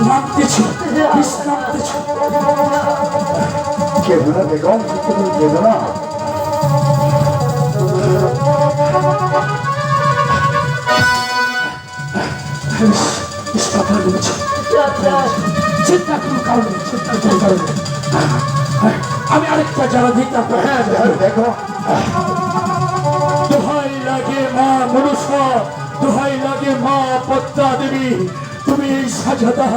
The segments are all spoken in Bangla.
নামতেছে বিষ নামতেছে। কেঁদো না বেগম, তুমি কেঁদো না। কথা বলছে চিন্তা কোনো কারণ নেই, চিন্তা কোনো কারণ নেই। আমি আরেকটা যারা দিই তারপর দেখো দোহাই লাগে মা মনুষ্য, দোহাই লাগে মা পদ্মা দেবী, তুমি এই সাজাদা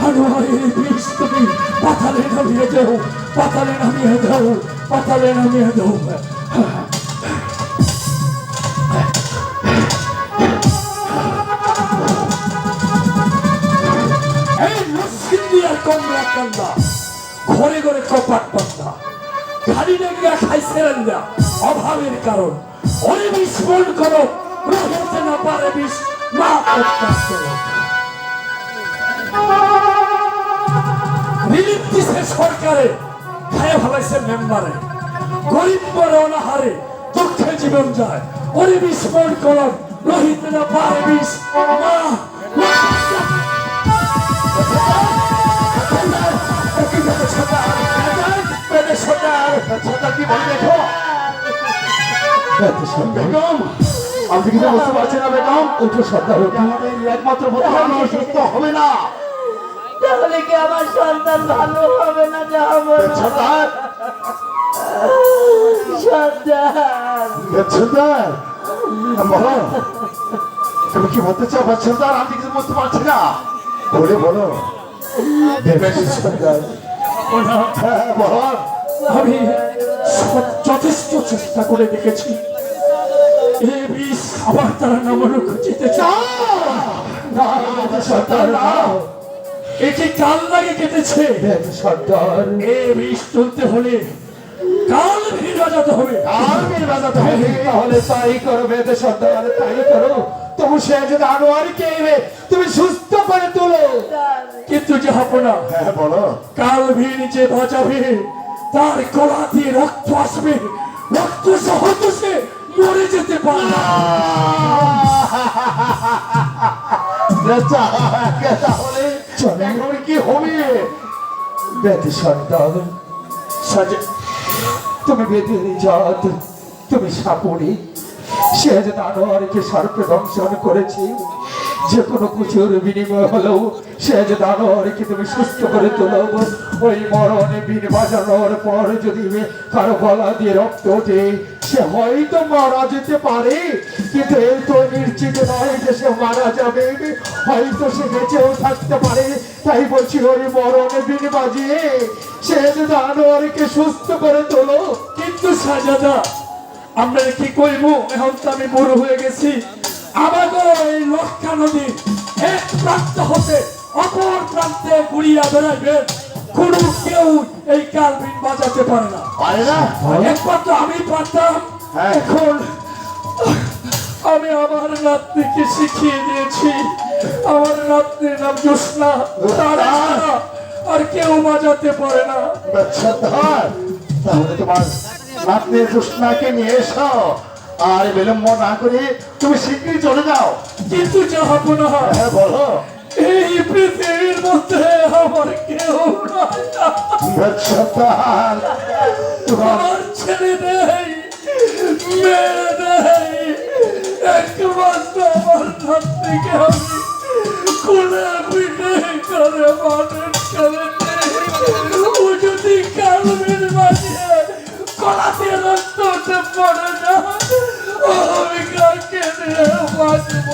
হানুয়ারের বিষ তুমি পাতালে নামিয়ে দাও, পাতালে নামিয়ে দাও, পাতালে নামিয়ে দাও। এই মুসলিম দিয়া কমলা কান্দা ঘরে ঘরে কপাট পান্তা খালি লেগিয়া খাইছিলেন না অভাবের কারণ ওরে বিষ মন করো রহতে না পারে বিষ মা প্রত্যাশ করো। রিলিফ দিছে সরকারে, খায় ভালাইছে মেম্বারে, গরিব বড় অনাহারে দুঃখে জীবন যায় ওরে বিষ মন করো রহিতে না পারে বিষ মা। কি বল দেখো বেগম, আপনি কিছু বুঝতে পারছেন না বেগম? একটু শ্রদ্ধা হোক, আমাদের একমাত্র পুত্র সুস্থ হবে না, তাহলে কি আমার সন্তান ভালো হবে না? যাবো সর্দার সন্তান বলো তুমি কি বলতে চাও সর্দার? আমি কিছু বুঝতে পারছি না, বলে বলো সর্দার। হ্যাঁ বলো। আমি যথেষ্ট চেষ্টা করে দেখেছি এ বিষ খাবার তারা নামানো খুঁজিতে এটি কাল লাগে কেটেছে সর্দার। এ বিষ তুলতে হলে কাল ভিড় বাজাতে হবে, তাহলে তাই করো বেদে সর্দার, তাই করো। তবু সে যদি আনোয়ারকে তুমি সুস্থ করে তোলো। কিন্তু যে হবো না, হ্যাঁ বলো। কাল ভিড় যে বাজাবে তার গলা দিয়ে রক্ত আসবে, রক্ত সহ তো সে মরে যেতে পারে না। তাহলে এখন কি হবে বেদে সর্দার? তুমি বেদে জাত, তুমি সাপুরি, সে যে আনোয়ারকে সর্পে দংশন করেছি, যে কোনো কিছুর বিনিময় হলেও সে যে আনোয়ারকে তুমি সুস্থ করে তোলো। ওই মরণে বিন বাজানোর পর যদি কারো গলা দিয়ে রক্ত ওঠে সে হয়তো মারা যেতে পারে, কিন্তু এই তো নিশ্চিত নয় যে সে মারা যাবে, হয়তো সে বেঁচেও থাকতে পারে। তাই বলছি ওই মরণে বিন বাজিয়ে সে যে আনোয়ারকে সুস্থ করে তোলো। কিন্তু সাজাদা আমরা কি করবো? এখন তো আমি বড় হয়ে গেছি, আমাদের এই লক্ষা নদী এক প্রান্ত হতে অপর প্রান্তে ঘুরিয়া বেড়াইবে, কোন কেউ এই কালবিন বাজাতে পারে না। একবার তো আমি পারতাম, এখন আমি আমার নাতনিকে শিখিয়ে দিয়েছি। আমার নাতনির নাম জোসনা, তারা আর কেউ বাজাতে পারে না। তাহলে তোমার নাতনির জোসনাকে নিয়ে এসো, আর বিলম্ব না করে তুমি শীঘ্রই চলে যাও। কিন্তু যে হবো না, হ্যাঁ বলো। এই পৃথিবীর মধ্যে আমার কেউ তোমার ছেলে নেই, মেয়ে নেই, একমাত্র আমার নাতনিকে আমি কোলে পিঠে করে মানুষ করে ও যদি কালবিন বাজিয়ে কলাতে রক্ত উঠে পড়ে না, আমি কাকে নিয়ে বাঁচবো?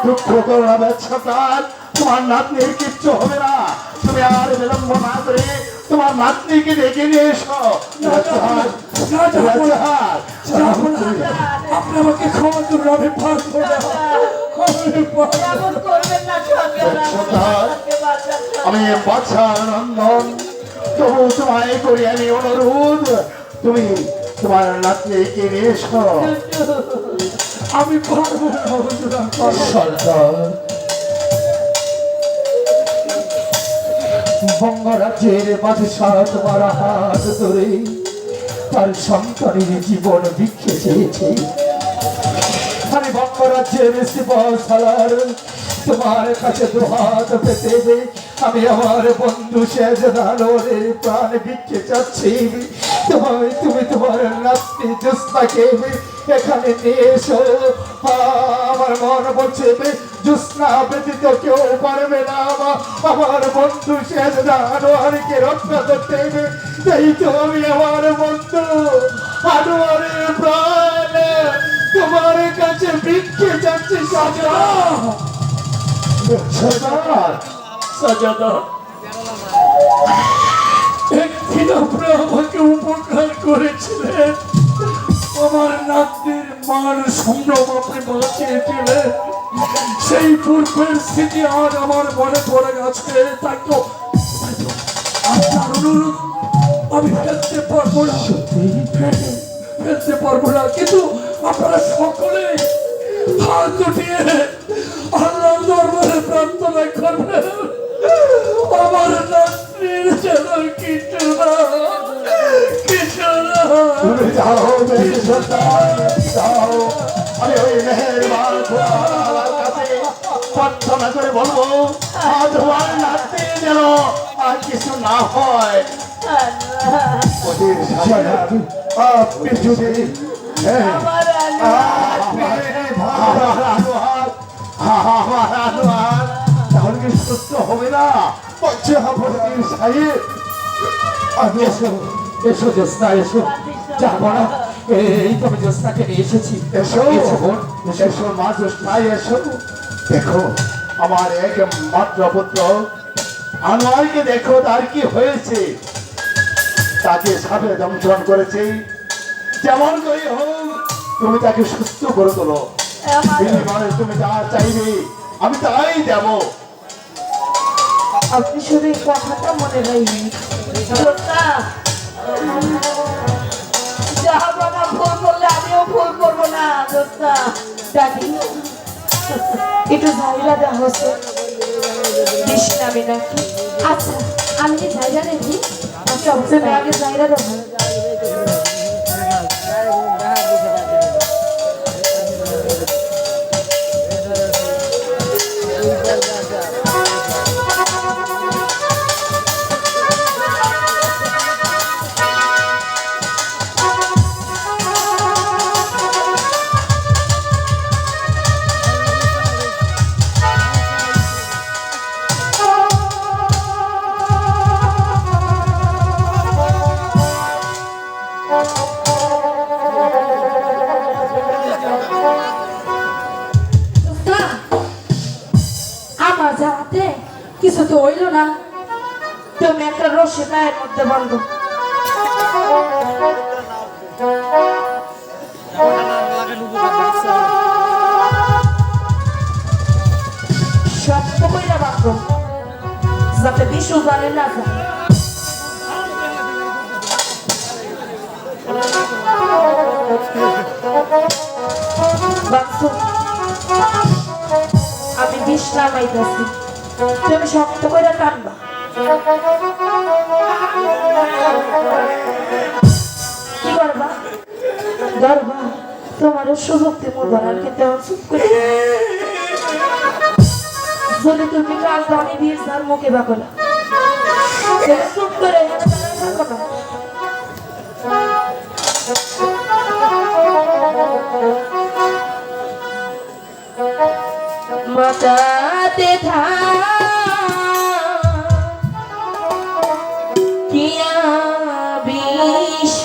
দুঃখ করো না সর্দার, তোমার নাতনির কিচ্ছু হবে না। তুমি আর বিলম্ব না করে তোমার নাতনিকে ডেকে নিয়ে এসো। আপনি আমাকে ক্ষমা করুন, আমি পারবো না। আমি বাচ্চা নন্দন, তবু তোমায় করি আমি অনুরোধ, তুমি তোমার নাতনিকে নিয়ে এসো। আমি পারবো না সর্দার। বঙ্গরাজ্যের বাদশাহ তোমার হাত ধরে তার সন্তানের জীবন ভিক্ষে চেয়েছে। আমি রাজ্যের সিপাহসালার তোমার কাছে দুহাত পেতে আমি আমার বন্ধু শেহজাদানের প্রাণ ভিক্ষে চাচ্ছি। তুমি তোমার নাতনি জ্যোৎস্নাকে এখানে নিয়ে এসো। আমার মন বলছে জ্যোৎস্না ব্যতীত কেউ পারবে না আমার বন্ধু শেহজাদানকে রক্ষা করতে। তাই তো আমি আমার বন্ধু আনোয়ারের প্রাণ তোমার কাছে ভিক্ষে চাচ্ছি। সাজাদা, একদিন আপনারা আমাকে উপকার করেছিলেন, আমার নাতনির মার সম্ভ্রম আপনি বাঁচিয়েছিলেন। সেই পূর্বের স্মৃতি আজ আমার মনে পড়ে গেছে। তাই তো আপনার অনুরোধ আমি ফেলতে পারবো না, ফেলতে পারবো না। কিন্তু আপনারা সকলে হাত উঠিয়ে আল্লাহর দরবারে প্রার্থনা করবেন আমার নাতনির যেন কিছু না, কিছু না। তুমি যাও যাও, আমি ওই মেহেরবান খোদার কাছে প্রার্থনা করে বলবো আজ তোমার নাতি যেন আর কিছু না হয়। আপনি যদি আমার আনোয়ার, তাহলে কি সুস্থ হবে না? বলছে হাফিজ সাহেব, আমি এসো জ্যোৎস্না, এসো যাবো না। এই তো আমি জ্যোৎস্নাকে নিয়ে এসেছি। এসো বোন, এসো মা জ্যোৎস্না, এসো। দেখো আমার একমাত্র পুত্র আনোয়ারকে দেখো, তার কি হয়েছে। তাকে সাপে দংশন করেছে। যেমন করে হোক তুমি তাকে সুস্থ করে তোলো। বিনিময়ে তুমি যা চাইবে আমি তাই দেব। আপনি শুধু এই কথাটা মনে রাখবেন। যাবো না, ভুল করলে আমিও ভুল করবো না। দোস্তা ডাকি একটু ঝাইরা দেওয়া হচ্ছে বেশ নামে নাকি। আচ্ছা আমি কি জায়গা দেখি? আচ্ছা তুমি আগে ঝাইরা দেবো। আমার যাতে কিছু তো হইল না। তুমি একটা রশি পায়ের মধ্যে বন্ধ। শক্ত কইরা বাঁধো যাতে বিশু জানে না যায়। বাঁধছো? আমি বিষ নামাইতেছি, তুমি শক্ত করে টানবা। কি করবা? ধরবা? তোমারও সুযোগ দিব ধরার, কিন্তু এখন চুপ করে যদি তুমি কাল ধনী বীর তার মুখে বাকলা চুপ করে থাকো না। মাতাতে কিয়া বিশ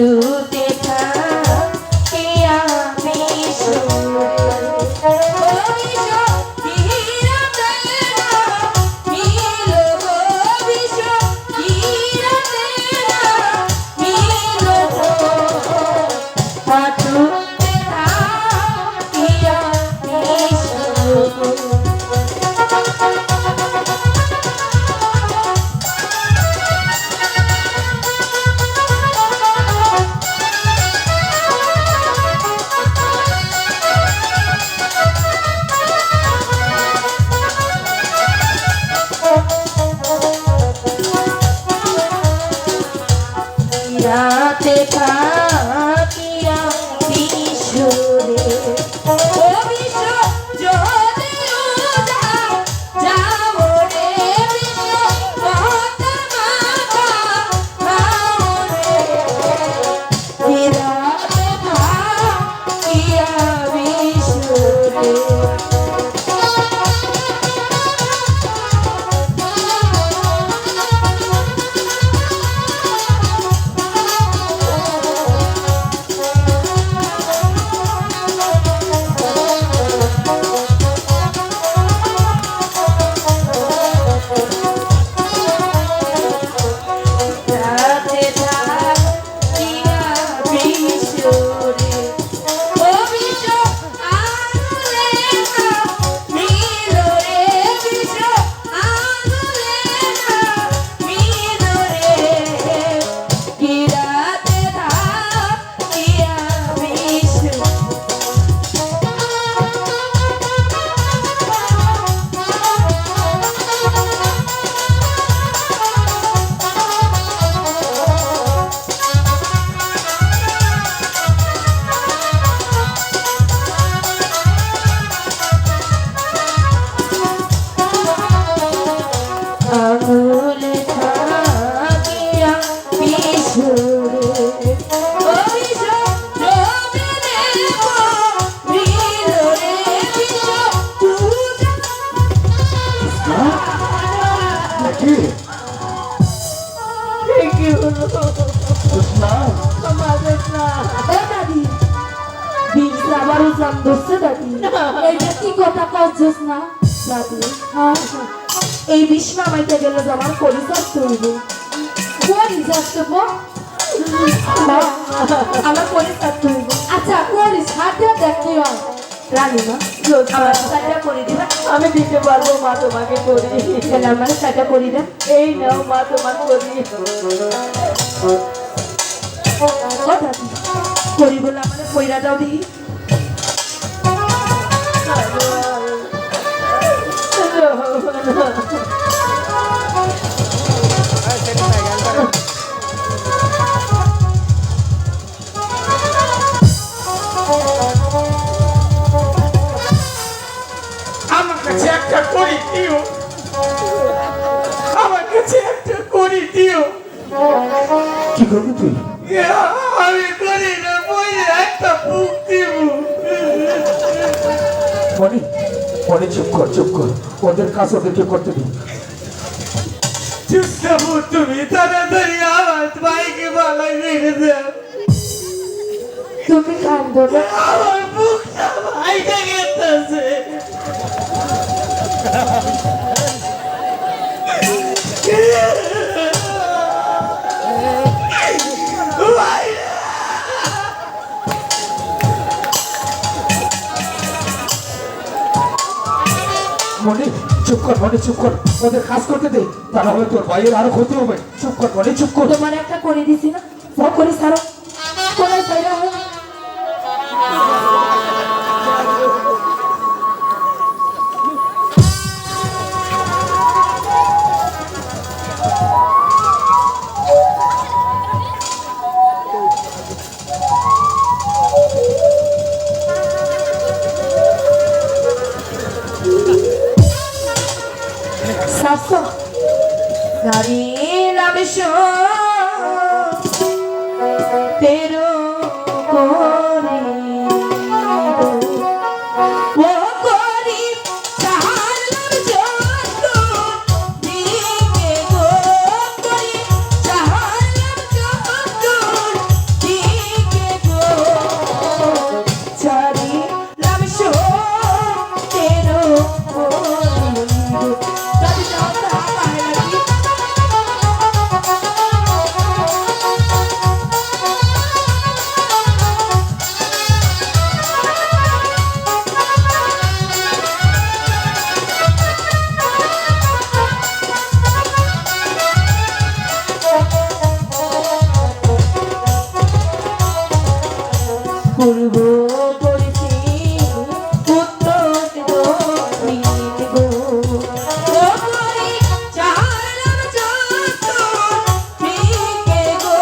হাঁটুতে থাকি আমি রাতে থাকিয়া বিশুরে ও বিশ্ব যদি উদাও যাও রে বিশ্ব কত মাতা রে রাতে থাকিয়া বিশুরে আঙুলে থাকিয়া বিশুরে ও বিশ্ব যদি দেব বিলরে বিশ্ব পূজা কি কি হলো জোৎস্না আমাদের না এ দাদি বিশ আবার উজাম ধরছে দাদি এইটা কি কথা করছিস না দাদি হ্যাঁ এই বিষ নামাইতে গেলে যে আমার পরিচয় চলবে কোয়ারি যাচ্ছে গো আমার পরিচয় চলবে আচ্ছা কোয়ারি সাথে দেখতে হয় রানীমা আমার সাইডটা করে দিবা আমি দিতে পারবো মা তোমাকে করি এখানে আমার সাইডটা করে দেন এই নাও মা তোমার করি ও দাদি করি বলে আমার কইরা দাও দি আমার কাছে একটা করি দিও, আমার কাছে একটা করি দিও। কি করবি তুই আমি করি না বই একটা বুক দিব। মনি মনি চুপ কর ওদের কাজ ওদেরকে করতে দিই চুপচাপ তুমি তাড়াতাড়ি আমার ভাইকে বালাই রেখে দাও। তুমি কান্দো না আমার বুকটা ভাইটা গেছে। মনি চুপ কর ওদের কাজ করতে দে তা না হলে তোর ভাইয়ের আরো ক্ষতি হবে চুপ কর মনি চুপ কর তোমার একটা করে দিছি না ও করে সারো করে সাইরা সাতশো গাড়ি নামে তেরো করি ও করি তাহার নাম যত দিকে গো করি তাহার নাম যত দাদি যাও তো আহে নাকি পূর্ব পরিচি উত্তর দক্ষিণ গো ওই চারণ যত ঠিকে গো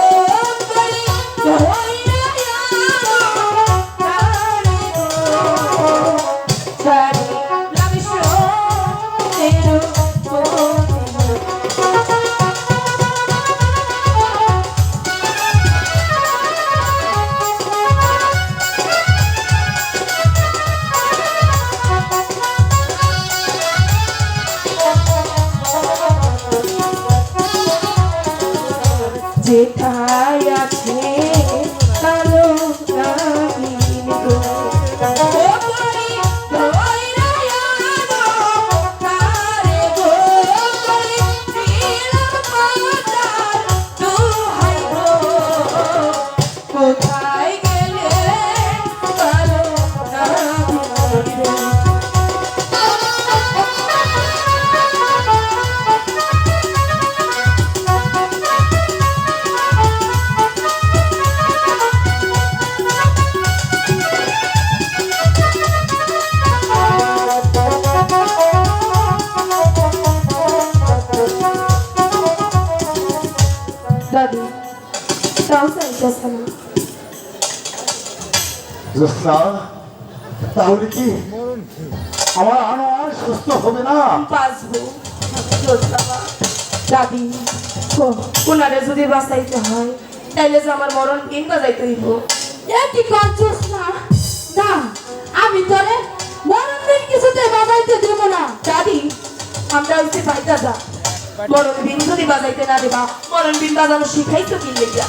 বলি কইরা তারে গো সারি লাবিশ তেরো যেথায় আছে কালো নাগিন গো ও পরি ধইরা আনো তারে গো পরি দিলাম পাতার দোহাই গো কোথায় গেলে কালো নাগিন গো দাদি তাও চাইতেছে না জোৎস্না, তাহলে কি আমার আনোয়ার সুস্থ হবে না? বাঁচবো বাবা। দাদি ওনারে যদি বাঁচাইতে হয় তাইলে যে আমার মরণ দিন বাজাইতে হইব এ কি করছিস না না আমি তোরে মরণ দিন কিছুতে বাজাইতে দেব না। দাদি আমরা হচ্ছে ভাই দাদা মরণ দিন যদি বাজাইতে না দেবা মরণ দিন বাজানো শিখাইতো কি লেগা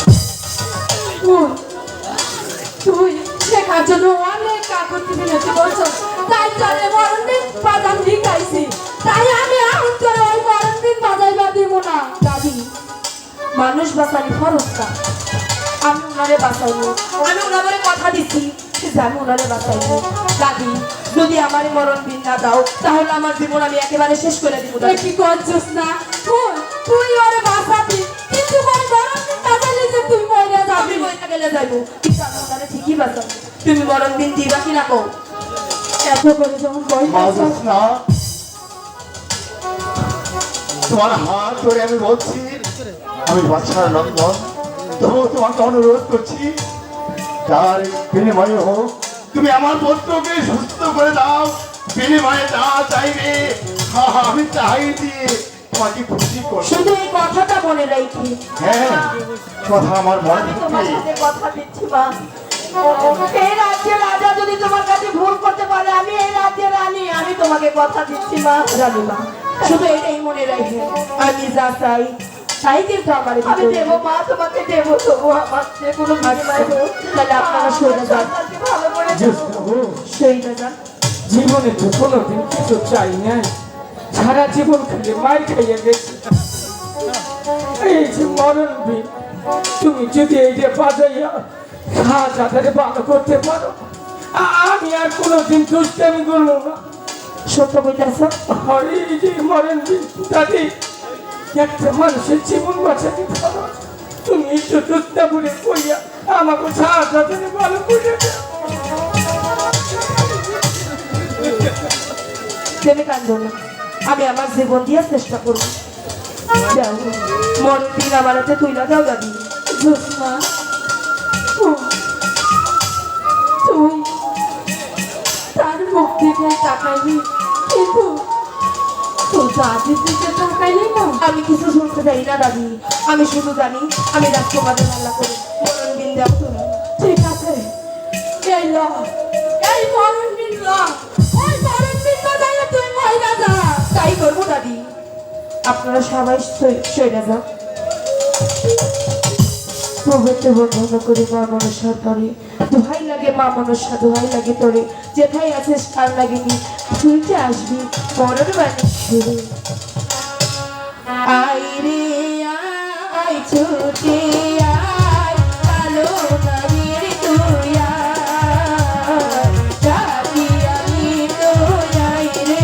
তুই শেখার জন্য অনেক কাকুতি মিলেছে বলছো, তাই তোরে মরণ দিন বাজান শিখাইছি, তাই আমি এখন তোরে ওই মরণ দিন বাজাইবা দিব না। দাদি মানুষ বাঁচানি ফরজ না, আমি ওনারে বাঁচাইবো, আমি ওনারে কথা দিচ্ছি যে আমি ওনারে বাঁচাইবো। দাদি যদি আমার মরণ দিন না দাও তাহলে আমার জীবন আমি একেবারে শেষ করে দিব। তুই কি করছিস না তুই ওরে বাঁচাবি, কিন্তু ওই মরণ দিন বাজাইলে যে তুই মরে আমি যাবি। বইটা গেলে যাইবো, কিন্তু আমি ওনারে ঠিকই বাঁচাবো। তুমি মরণ দিন দিবা কি না কও? এত করে যখন মা বলছিস জোৎস্না, তোমার হাত ধরে আমি বলছি, আমি বাচ্চার নন্দন, তবুও তোমাকে অনুরোধ করছি, তার বিনিময়ে হোক তুমি আমার পুত্রকে সুস্থ করে দাও। বিনিময়ে যা চাইবে আমি চাই দিয়ে তোমাকে খুশি করব। শুধু এই কথাটা মনে রাখি। হ্যাঁ, কথা আমার মনে আমি তোমার থাকে। সাথে কথা দিচ্ছি মা, এই রাজ্যের রাজা যদি তোমার কাছে ভুল করতে পারে আমি এই রাজ্যের রানী, আমি তোমাকে কথা দিচ্ছি মা। রানী মা শুধু এটাই মনে রাখি, আমি যা চাই তাই কিন্তু আমার আমি দেবো মা, তোমাকে দেবো, তবু আমার যে কোনো বিনিময় হোক। তাহলে আপনারা সরে যান, ভালো করে সরে যান। জীবনে তো কোনোদিন কিছু চাই নাই, সারা জীবন খালি মার খাইয়া গেছি। এই যে মরণ বিন, তুমি যদি এই যে বাজাইয়া শাহজাদারে ভালো করতে পারো, আমি আর কোনোদিন দুষ্টামি করবো না। সত্য বলতেছ? আর এই যে মরণ বিন দাদি, একটা মানুষের জীবন বাঁচাতে পারো, তুমি একটু দুষ্টা বলে কইয়া আমাকে শাহজাদারে ভালো করে দাও। তুমি কান্দো না, আমি আমার জীবন দিয়ে চেষ্টা করবো। যাও মরণ দিন আমার হাতে তুইলা দাও দাদি। জোৎস্না, তুই তার মুখ থেকে তাকাইবি, কিন্তু তুই দাদির দিকে তাকাইলি না। আমি কিছু শুনতে চাই না দাদি, আমি শুধু জানি আমি রাজকুমারের মাল্লা করি। মরণ দিন দাও তুমি। ঠিক আছে, এই ল, এই মরণ দিন ল, ওই মরণ দিন বাজাইলে তুই মহিলা যা। তাই করবো দাদি, আপনারা সবাই সইরা যাও। প্রভুত্ব বন্ধন করি মা মনসা তরে, দোহাই লাগে মা মনসা, দোহাই লাগে তরে, যেথায় আছিস কার লাগেনি, তুই যে আসবি মরণ বাণী শুরু। ছুটে আয় কালো নদীর তুই আয় ডাকি আমি তো যাই রে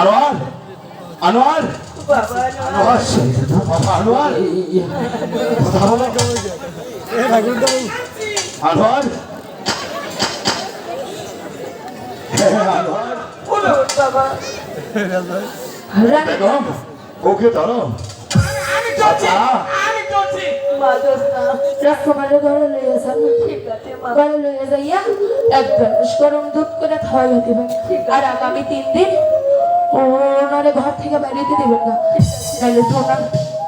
আনোয়ার আনোয়ার বাবা আনোয়ার আনোয়ার আনোয়ার আনোয়ার বাবা বেগম ওকে ধরো আচ্ছা রাজকুমারের ঘরে লইয়া যান ঘরে লইয়া যাইয়া এক গ্লাস গরম দুধ করে খাওয়াইয়া দিবেন আর আগামী 3 দিন ওনারে ঘর থেকে বেরোতে দিবেন না তাহলে তো ওনার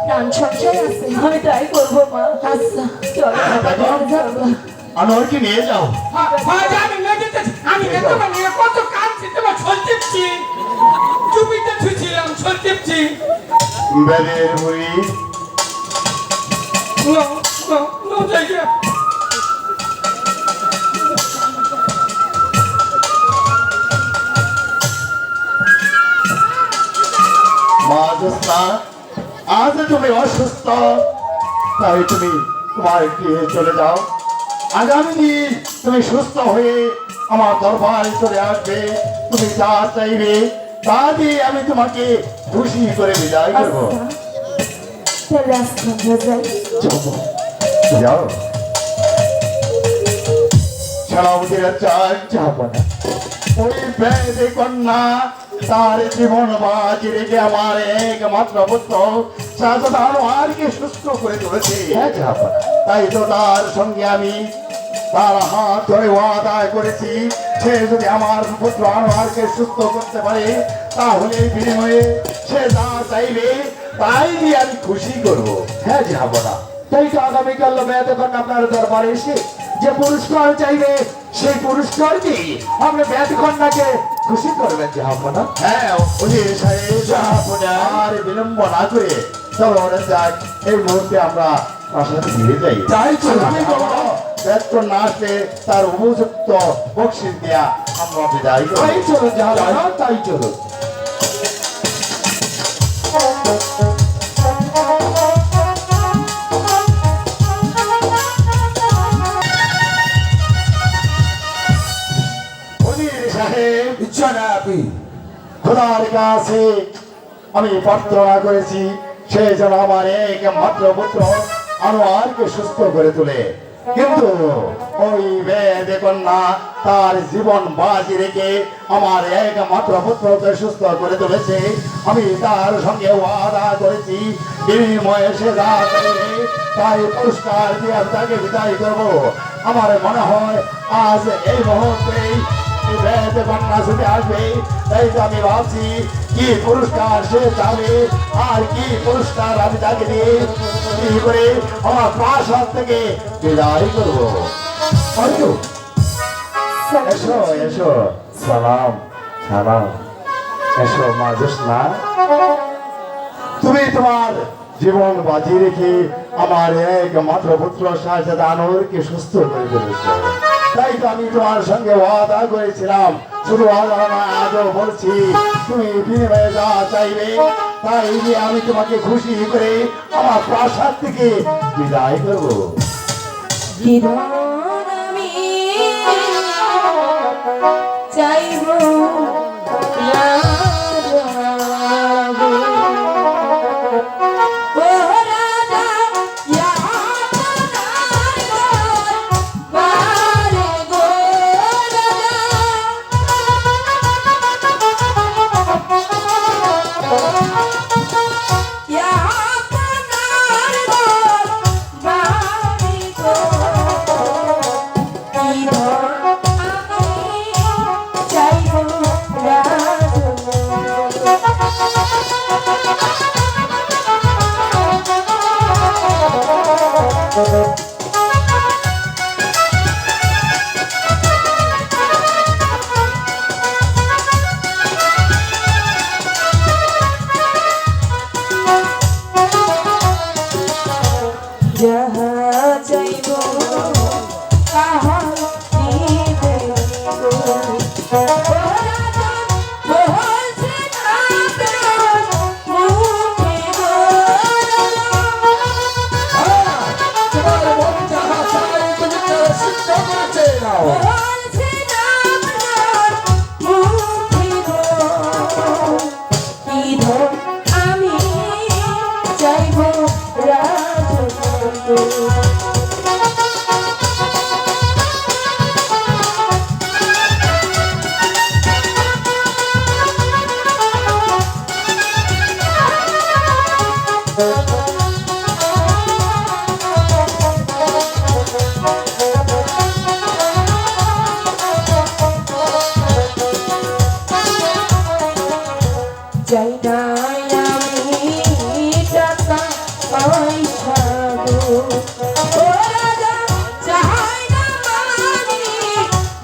প্রাণ সংশয় আছে আমি তাই করবো মা আচ্ছা চলো আনোয়ারকে নিয়ে যাও আমি তোমার নিয়ে কত কাঁদছি তোমার সলতেছি চুপিতে ছুছিলাম সলতেছি বেদের মুড়ি নো জায়গা মা জ্যোৎস্না, আজ তুমি অসুস্থ, তাই তুমি তোমার গৃহে চলে যাও। আগামী দিন তুমি সুস্থ হয়ে আমার দরবারে চলে আসবে। তুমি যা চাইবে তা দিয়ে আমি তোমাকে খুশি করে বিদায় করবো। আচ্ছা তাহলে আজকে আমরা যাই। যাও সেনাপতিরা চান যাব না। ওই বেদে কন্যা তার জীবন বাজি রেখে আমার একমাত্র পুত্র শাহজাদা আনোয়ারকে সুস্থ করে তুলেছে। হ্যাঁ যাব না। তাই তো তার সঙ্গে আমি তার হাত ধরে ওয়াদা করেছি, সে যদি আমার পুত্র আনোয়ারকে সুস্থ করতে পারে তাহলে বিনিময়ে সে যা চাইবে তাই দিয়ে আমি খুশি করবো। হ্যাঁ যাব না। তাই তো আগামীকাল বেদখন আপনার দরবারে এসে যে পুরস্কার চাইবে সেই পুরস্কার দিয়ে আপনি বেদকন্যাকে খুশি করবেন। যাব না। হ্যাঁ উজির সাহেব, আর বিলম্ব না করে চলো ওরা যাক, এই মুহূর্তে আমরা প্রাসাদে ফিরে যাই। তাই চলো। আমি বলবো, বেদকন না আসলে তার উপযুক্ত বকশিস দেয়া আমরা বিদায় করি। তাই চলো, যাব না। তাই চলো। উজির সাহেব, জনাবি খোদার কাছে আমি প্রার্থনা করেছি সে যেন আমার একমাত্র পুত্র আনোয়ারকে সুস্থ করে তোলে, কিন্তু ওই বেদে কন্যা তার জীবন বাজি রেখে আমার একমাত্র পুত্রকে সুস্থ করে তুলেছে। আমি তার সঙ্গে ওয়াদা করেছি বিনিময়ে সে যা চাইবে তাই পুরস্কার দিয়ে আমি তাকে বিদায় করবো। আমার মনে হয় আজ এই মুহূর্তেই বেদে কন্যা ছুটে আসবে, তাই তো আমি ভাবছি কি পুরস্কার সে চাবে আর কি পুরস্কার আমি তাকে দিয়ে কি করে আমার প্রাসাদ থেকে বিদায় করবো। অর্জু, এসো এসো, সালাম সালাম, এসো মা জ্যোৎস্না। তুমি তোমার জীবন বাজি রেখে আমার একমাত্র পুত্র শাহজাদা আনোয়ারকে সুস্থ করে তুলেছো। তাই তো আমি তোমার সঙ্গে ওয়াদা করেছিলাম, শুধু ওয়াদা নয় আজও বলছি তুমি বিনিময়ে যা চাইবে তাই দিয়ে আমি তোমাকে খুশি করে আমার প্রাসাদ থেকে বিদায় করবো। বিধান আমি চাইব যাহা চাইব তাহা দিবে তোমার মন যাহা চায় তুমি তা সিদ্ধ করে চেয়ে নাও। আমি চাইব রাজকন্যা। চাই না আমি টাকা পয়সা গো, ও রাজা চাই না আমি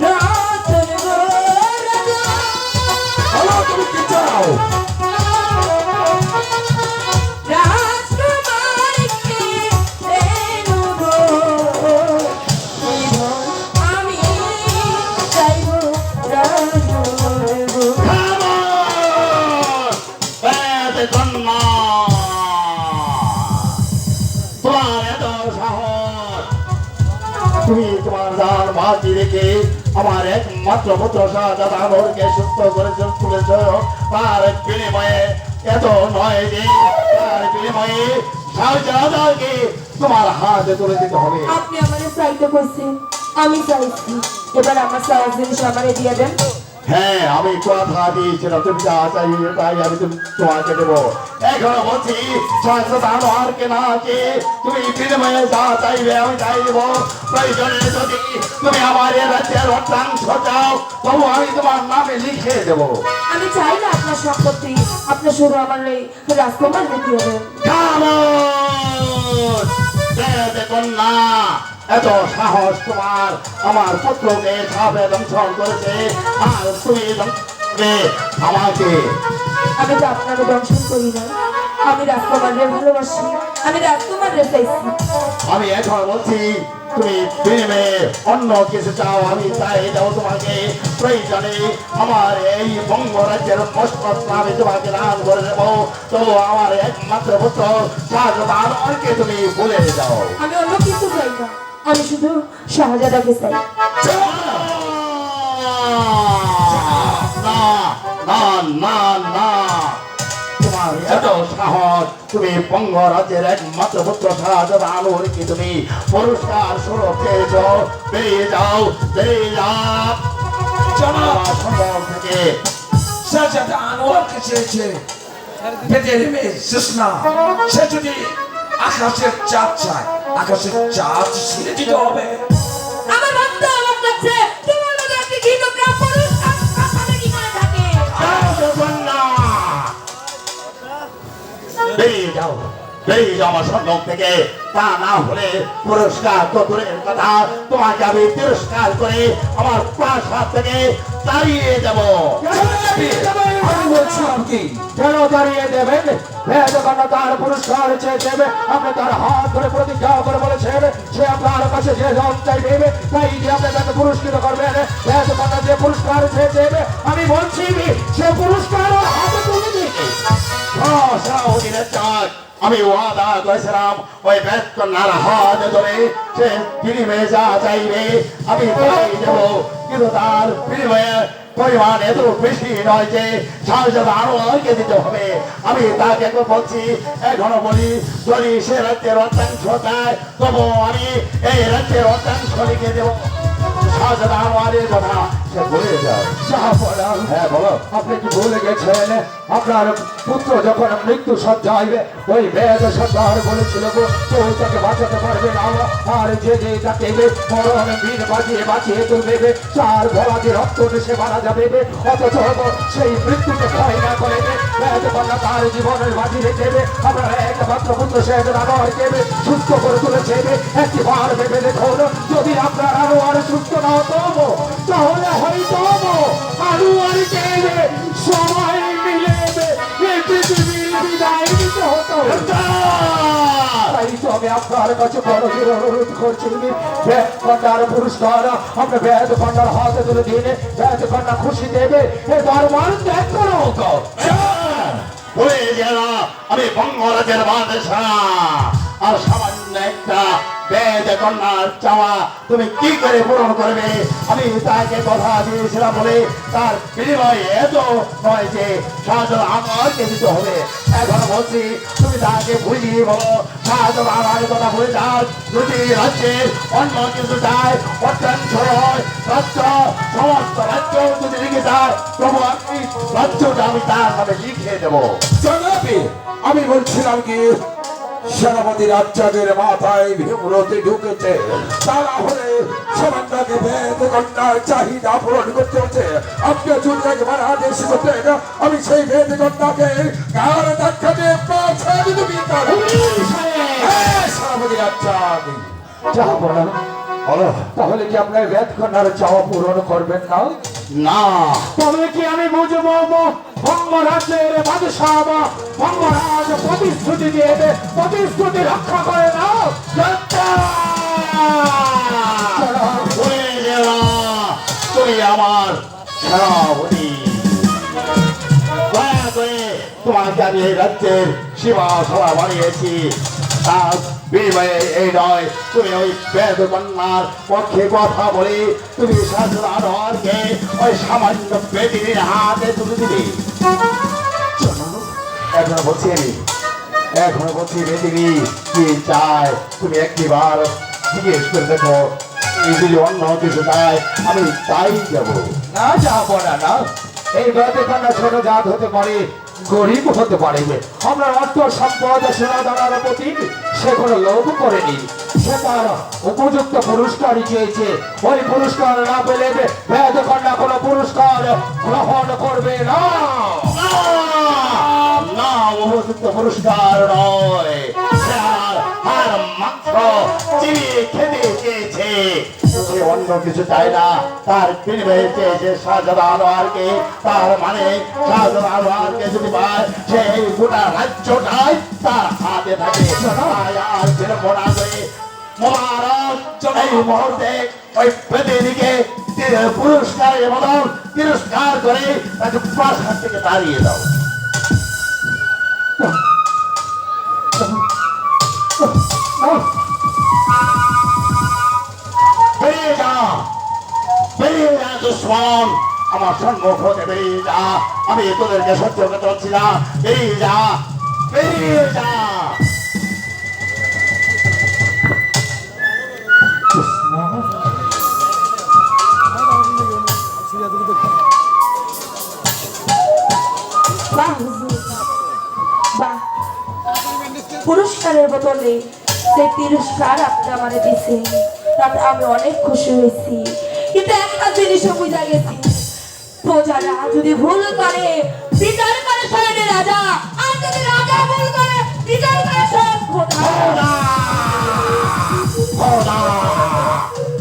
রতন গো রাজা। বলো তুমি কি চাও? রাজকুমারীকে দেনু গো, আমি চাইব রাজকন্যা গো। বাকি রেখে আমার একমাত্র পুত্র শাহজাদা আনোয়ারকে সুস্থ করে তুলেছ, তার বিনিময়ে এত নয় যে তার বিনিময়ে শাহজাদাকে তোমার হাতে তুলে দিতে হবে। আপনি আমারে চাইতে কইছেন, আমি চাইছি, এবার আমার চাওয়ার জিনিস আমারে দিয়ে দেন। হ্যাঁ, আমি কথা দিয়েছিলাম তুমি যা চাইবে তাই আমি তোমাকে দেবো। এখনো বলছি শাহজাদা আনোয়ারকে না যে তুমি বিনিময়ে যা চাইবে আমি তাই দেবো। প্রয়োজনে যদি তুমি আমার এ রাজ্যের অর্ধাংশ চাও তবু আমি তোমার নামে লিখে দেবো। আমি চাই না আপনার সম্পত্তি, আপনার শুধু আমার এই রাজকুমার দিয়ে দেন। খামোশ! দেখুন না, এত সাহস তোমার আমার পুত্রকে সাপে দংশন করেছে আর তুমি আমাকে। আমি তো আপনাকে দংশন করি না, আমি রাজকুমারের ভালোবাসি, আমি রাজকুমারের চাইছি। আমি এখন বলছি তুমি বিনিময়ে অন্য কিছু চাও আমি তাই দেবো তোমাকে। প্রয়োজনে আমার এই বঙ্গ রাজ্যের মস্তক আমি তোমাকে দান করে দেবো, তবু আমার একমাত্র পুত্র শাহজাদা আনোয়ারকে তুমি ভুলে যাও। আমি অন্য কিছু চাই না, আমি শুধু শাহজাদাকে চাই। না না না না, তোমার এত সাহস, তুমি বঙ্গ রাজ্যের একমাত্র পুত্র শাহজাদা আনোয়ারকে তুমি পুরস্কার স্বরূপ পেয়েছ। বেরিয়ে যাও, বেরিয়ে যাও আমার সম্ভব থেকে। শাহজাদা আনোয়ারকে চেয়েছে বেদের মেয়ে সুষমা, সে যদি আকাশের চাঁদ চায় আকাশের চাঁদ ছিঁড়ে দিতে হবে। আমার ভাবতে অবাক লাগছে, তোমার মতো একটি ঘৃণকা পুরুষ কাঁথাতে কি করে থাকে? বেরিয়ে যাও, বেরিয়ে যাও আমার সম্ভব থেকে। তা না হলে পুরস্কার তো দূরের কথা, তোমাকে আমি তিরস্কার করে আমার প্রাসাদ থেকে তাড়িয়ে দেবো। আমি বলছিলাম কি কেন দাঁড়িয়ে দেবেন? বেদকন্যা তার পুরস্কার চেয়ে দেবে, আপনি তার হাত ধরে প্রতিজ্ঞা করে বলেছেন সে আপনার কাছে যে জন চাইবে তাই যে আপনি তাকে পুরস্কৃত করবেন। বেদকন্যা যে পুরস্কার চেয়ে দেবে আমি বলছি সে পুরস্কার ওর হাতে তুলে দিতে। সারাদিনের চাক আমি ওয়াদা করেছিলাম ওই বেদকন্যার হাত ধরে সে বিনিময়ে যা চাইবে আমি তাই দেবো, কিন্তু তার বিনিময়ে পরিমাণ এত বেশি নয় যে শাহজাদা আনোয়ারকে দিতে হবে। আমি তাকে এখন বলছি, এখনো বলি যদি সে রাজ্যের অর্ধাংশ চায় তবু আমি এই রাজ্যের অর্ধাংশ লিখে দেবো। শাহজাদা আনোয়ারের কথা সে ভুলে যাও। শাহপরাণ, হ্যাঁ বলো। আপনি কি ভুলে গেছেন আপনার পুত্র যখন মৃত্যু সজ্জায় ওই বেদ সর্দার বলেছিল গো কেউ তাকে বাঁচাতে পারবে না, আর যে যে তাকে মরণ বীর বাজিয়ে বাঁচিয়ে তুলবে চার ভরাজি রক্ত সে মারা যাবে, অথচ সেই মৃত্যুকে ভয় না করে বেদ কন্যা তার জীবনের বাজি রেখে আপনার একমাত্র পুত্র শেহজাদা আনোয়ারকে সুস্থ করে তুলেছে। একটি বার ভেবে দেখুন, যদি আপনার আনোয়ার সুস্থ না হতো তাহলে হয়তো আনোয়ারকে সবাই মিলে এই পৃথিবীর বিদায় দিতে হতো। তাই তো আমি আপনার কাছে বড় জোর অনুরোধ করছি, বেদকন্যার পুরস্কার আপনি বেদকন্যার হাতে তুলে দিন, বেদকন্যা খুশি দেবে এ দরবার ত্যাগ করো। বলে গেল আমি বঙ্গরাজের বাদশাহ, আর সামান্য একটা বেদ কন্যার চাওয়া তুমি কি করে পূরণ করবে? আমি তাকে কথা দিয়েছিলাম বলে তার বিনিময়ে এত নয় যে শাহজাদা আনোয়ারকে দিতে হবে। এখন বলছি তুমি তাকে বুঝিয়ে বলো শাহজাদা আনোয়ারের কথা বলে যাও, যদি রাজ্যের অন্য কিছু চায় অত্যন্ত রাজ্য সমস্ত রাজ্য যদি লিখে যায় তবু আমি রাজ্যটা আমি তার নামে লিখে দেবো। জনাবি, আমি বলছিলাম কি সেনাপতি রাজ্জাকের মাথায় বিমূরতে ঢুকেছে, তা না হলে সমান্যকে বেদকন্যার চাহিদা পূরণ করতে হচ্ছে। আপনি যদি একবার আদেশ করতেন আমি সেই বেদকন্যাকে কার ধাক্কাতে পৌঁছে দিতে দিতাম। সেনাপতি রাজ্জাক, যা বলেন বলো। তাহলে কি আপনার বেদকন্যার চাওয়া পূরণ করবেন না? না, তবে কি আমি বুঝবো বঙ্গরাজ্যের বাদশাহ বঙ্গরাজ প্রতিশ্রুতি দিয়ে প্রতিশ্রুতি রক্ষা করে না? তুমি আমার সেনাপতি, দয়া করে তোমাকে আমি এই রাজ্যের সীমা সভা বানিয়েছি, তার বিনিময়ে এই নয় তুমি ওই বেদ কন্যার পক্ষে কথা বলে তুমি শাহজাদা আনোয়ারকে ওই সামান্য বেদিনীর হাতে তুলে দিবে। এখনো বলছি বেদিনী কি চায় তুমি একটিবার জিজ্ঞেস করে দেখো। এই যদি অন্য কিছু চায় আমি তাই যাবো। না যাবো না এই বেদে কন্যা ছোট জাত হতে পারে, গরিব হতে পারে, আমরা অর্থ সম্পদ সোনা দানার প্রতি সে কোনো লোভ করেনি, সে তার উপযুক্ত পুরস্কারই চেয়েছে। ওই পুরস্কার না পেলে বেদ কন্যা কোনো পুরস্কার গ্রহণ করবে না। না উপযুক্ত পুরস্কার নয়, সে আর মাত্র চিবিয়ে খেতে চেয়েছে, সে অন্য কিছু চায় না। তার বিনিময়ে চেয়েছে শাহজাদা আনোয়ারকে, তার মানে শাহজাদা আনোয়ারকে যদি পায় সেই গোটা রাজ্যটাই তার হাতে থাকে। তাই আর বিলম্ব না করে মোবারক এই মুহূর্তে ওই বেদিনীকে পুরস্কারের বদল তিরস্কার করে তাকে প্রাসাদ থেকে তাড়িয়ে দাও। বেরিয়ে যা দুশ্মন, আমার সম্মুখ হতে বেরিয়ে যা। আমি তোদেরকে সহ্য করতে পারছি না। বেরিয়ে যা। বাহ হুজুর, বাহ, পুরস্কারের বদলে যে তিরস্কার আপনি আমারে দিয়েছেন তাতে আমি অনেক খুশি হয়েছি। কিন্তু একটা জিনিসও বুঝা গেছি, প্রজারা যদি ভুল করে বিচার করে স্বয়ং রাজা, আর যদি রাজা ভুল করে বিচার করে স্বয়ং খোদা।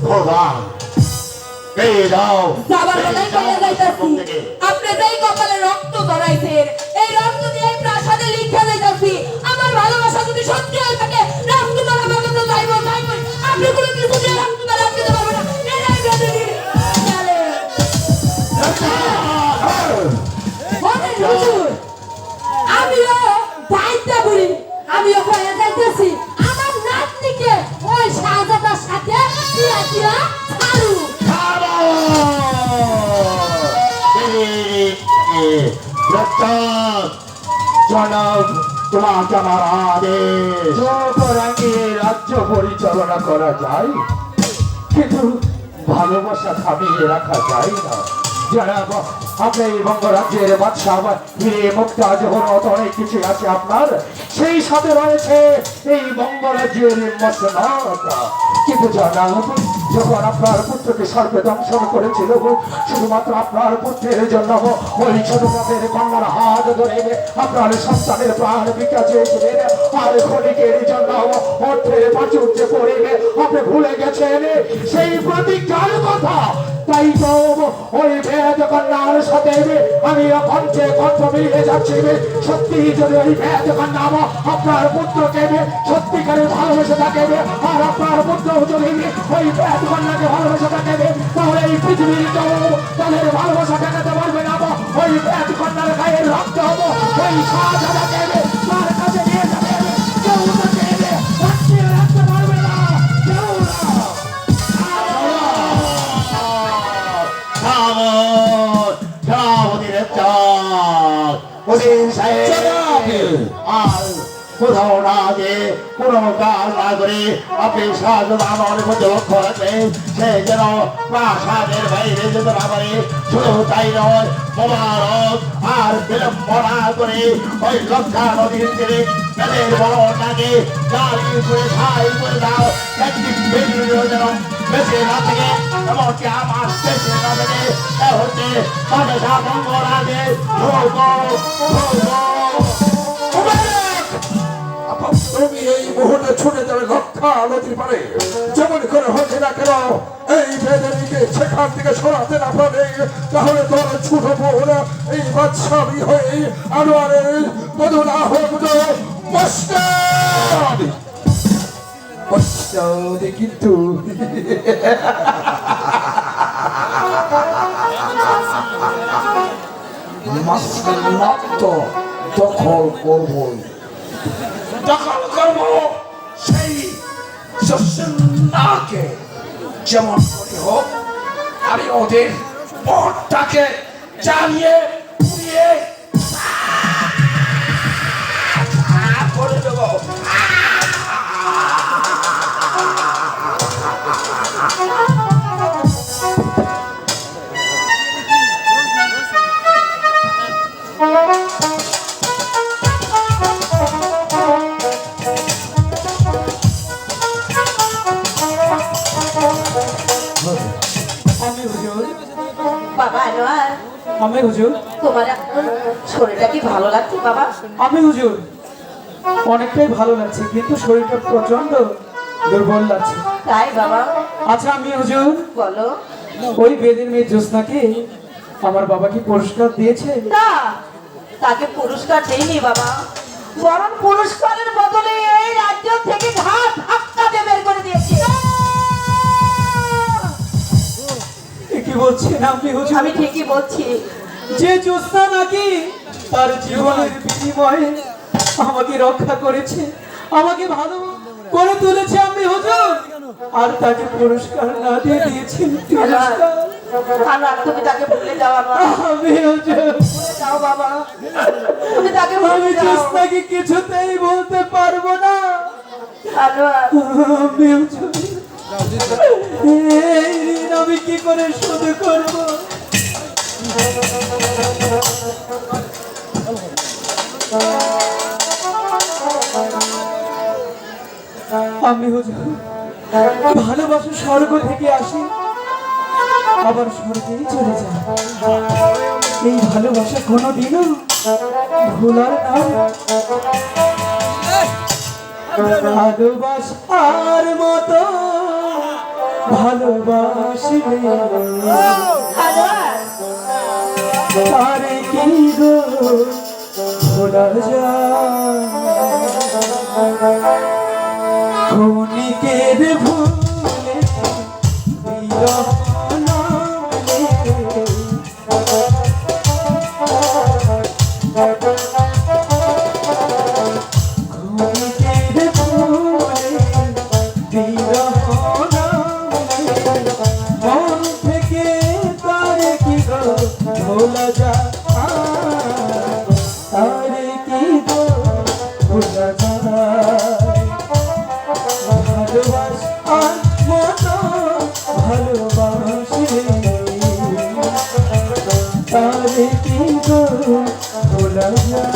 খোদা বেরিয়ে যাও। যাবার বেলায় বলে যাইতাছি, আপনি যেই কপালে রক্ত ধরাইছেন এই রক্ত দিয়ে এই প্রাসাদে লিখে যাইতাছি, আমার ভালোবাসা যদি সত্যি হয়ে থাকে রক্ত ধরা আমাকে তো যাইবো। আপনি কোনো কিছু দিয়ে রক্ত ধরা আপনি দিতে পারবেন না। এটাই বেদনী। হুজুর, আমিও দায়িত্ব বলি, আমিও ভয়ে যাইতেছি আমার নাতনিকে ওই শাহজাদার সাথে দিয়া ছাড়ু। জনাব, তোমাকে আমার আদেশ। যোগরাঙ্গে রাজ্য পরিচালনা করা যায়, কিন্তু ভালোবাসা থামিয়ে রাখা যায় না। জনাব, আপনি এই বঙ্গরাজ্যের বাদশাহ হিরে মুক্তা জগন্নাথ অনেক কিছু আছে আপনার, সেই সাথে রয়েছে এই বঙ্গরাজ্যের মসনদ। কিন্তু জনাব, যখন আপনার পুত্রকে সর্বে দংশন করেছিল শুধুমাত্র আপনার পুত্রের জন্য ওই ছোট জাতের কন্যার হাত ধরে আপনার সন্তানের প্রাণ ভিক্ষা চেয়েছিলেন, আর ক্ষণিকের জন্য অর্থের প্রাচুর্যে পড়ে আপনি ভুলে গেছেন সেই প্রতিজ্ঞার কথা। তাই তো ওই বেদ কন্যার সাথে আমি কণ্ঠে কণ্ঠ মিলিয়ে যাচ্ছি। সত্যি যদি ওই বেদ কন্যা আপনার পুত্রকে সত্যিকারের ভালোবেসে থাকে, আর আপনার পুত্র যদি ওই বেদ কন্যাকে ভালোবেসে থাকে, তাহলে এই পৃথিবীর কেউ তাদের ভালোবাসা ঠেকাতে পারবে না। ওই বেদ কন্যার গায়ের রক্ত হবো ওই শাহজাদাকে তার কাছে নিয়ে যাবে, কেউ তাকে বাঁচিয়ে রাখতে পারবে না, কেউ না। আর কোথাও না যে কোনো কাজ না করে আপনি শাহজাদা আনোয়ারের মধ্যে লক্ষ্য রাখবেন, সে যেন প্রাসাদের বাইরে যেতে না পারে। শুধু তাই নয়, মোবারক আর বিলম্ব না করে ওই লক্ষা নদীর তীরে তাদের বড়টাকে জালি করে ছাই করে দাও। একটি বেরিয়ে যেন বেঁচে না থাকে, এমনকি আমার দেশে না থাকে। হচ্ছে বাদশাহ বঙ্গরাজের তুমি এই মুহূর্তে ছুটে যাবে লক্ষা নদীর পারে, যেমন করে হচ্ছে না কেন এই বেদনীকে সেখান থেকে সরাতে না পারে, তাহলে তোর ছোট বোন এই বাদশাহী হয়ে আনোয়ারের বধূ না হয়ে মস্তাদ কিন্তু দখল করবো সেই জোসনাকে যেমন করে হোক আমি ওদের পথটাকে জ্বালিয়ে পুড়িয়ে করে দেবো। আমি হুজুর, বাবা আনোয়ার, আমি হুজুর, তোমার এখন শরীরটা কি ভালো লাগছে বাবা? আমি হুজুর অনেকটাই ভালো লাগছে, কিন্তু শরীরটা প্রচন্ড দুর্বল লাগছে। তাই বাবা? আচ্ছা আমি হুজুর, বলো। ওই বেদের মেয়ে জ্যোৎস্নাকে আমার বাবা কি পুরস্কার দিয়েছে? না, তাকে পুরস্কার দেয়নি বাবা, বরং পুরস্কারের বদলে এই রাজ্য থেকে ঘাট ধাক্কা দিয়ে বের করে দিয়েছে। এ কি বলছেন আপনি হুজুর? আমি ঠিকই বলছি। যে জ্যোৎস্না নাকি তার জীবনের বিনিময়ে আমাকে রক্ষা করেছে, আমাকে ভালো করে তুলেছে আমি হুজুর, আর তাকে পুরস্কার না দিয়ে দিয়েছেন তিরস্কার। আনোয়ার, তুমি তাকে ভুলে যাও বাবা, আমি হুজুর, ভুলে যাও বাবা, তুমি তাকে আমি ভুলে যাও। জ্যোৎস্নাকে কিছুতেই বলতে পারবো না। আনোয়ার, আমি হুজুর, এই ঋণ আমি কি করে শোধ করবো? আমি হুজুর ভালোবাসা স্বর্গ থেকে আসি, আবার স্বর্গেই চলে যায়। এই ভালোবাসা কোনোদিনও ভোলার না। ভালোবাসার মতো ভালোবাসবে আনোয়ার, তারে কি গো ভোলা যায়? ক্ষণিকের ভুলে বিরহ নামলে ক্ষণিকের ভুলে বিরহ নামলে মন থেকে তারে কি গো ভোলা যায়? তারে কি গো ভোলা যায়? ভালোবাসার মতো ভালোবাসে তারে কি গো ভোলা যায়?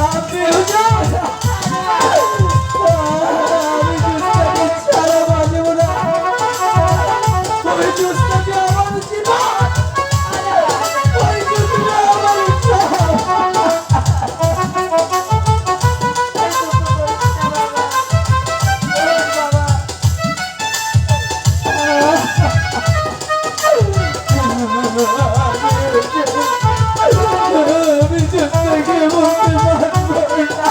আপনি হুজুর, আমি জ্যোৎস্নাকে ছাড়া বাঁচব না। ওই জ্যোৎস্নাকে আমার জীবন, ওই জ্যোৎস্না আমার আমি জ্যোৎস্নাকে বলতে পারবো না।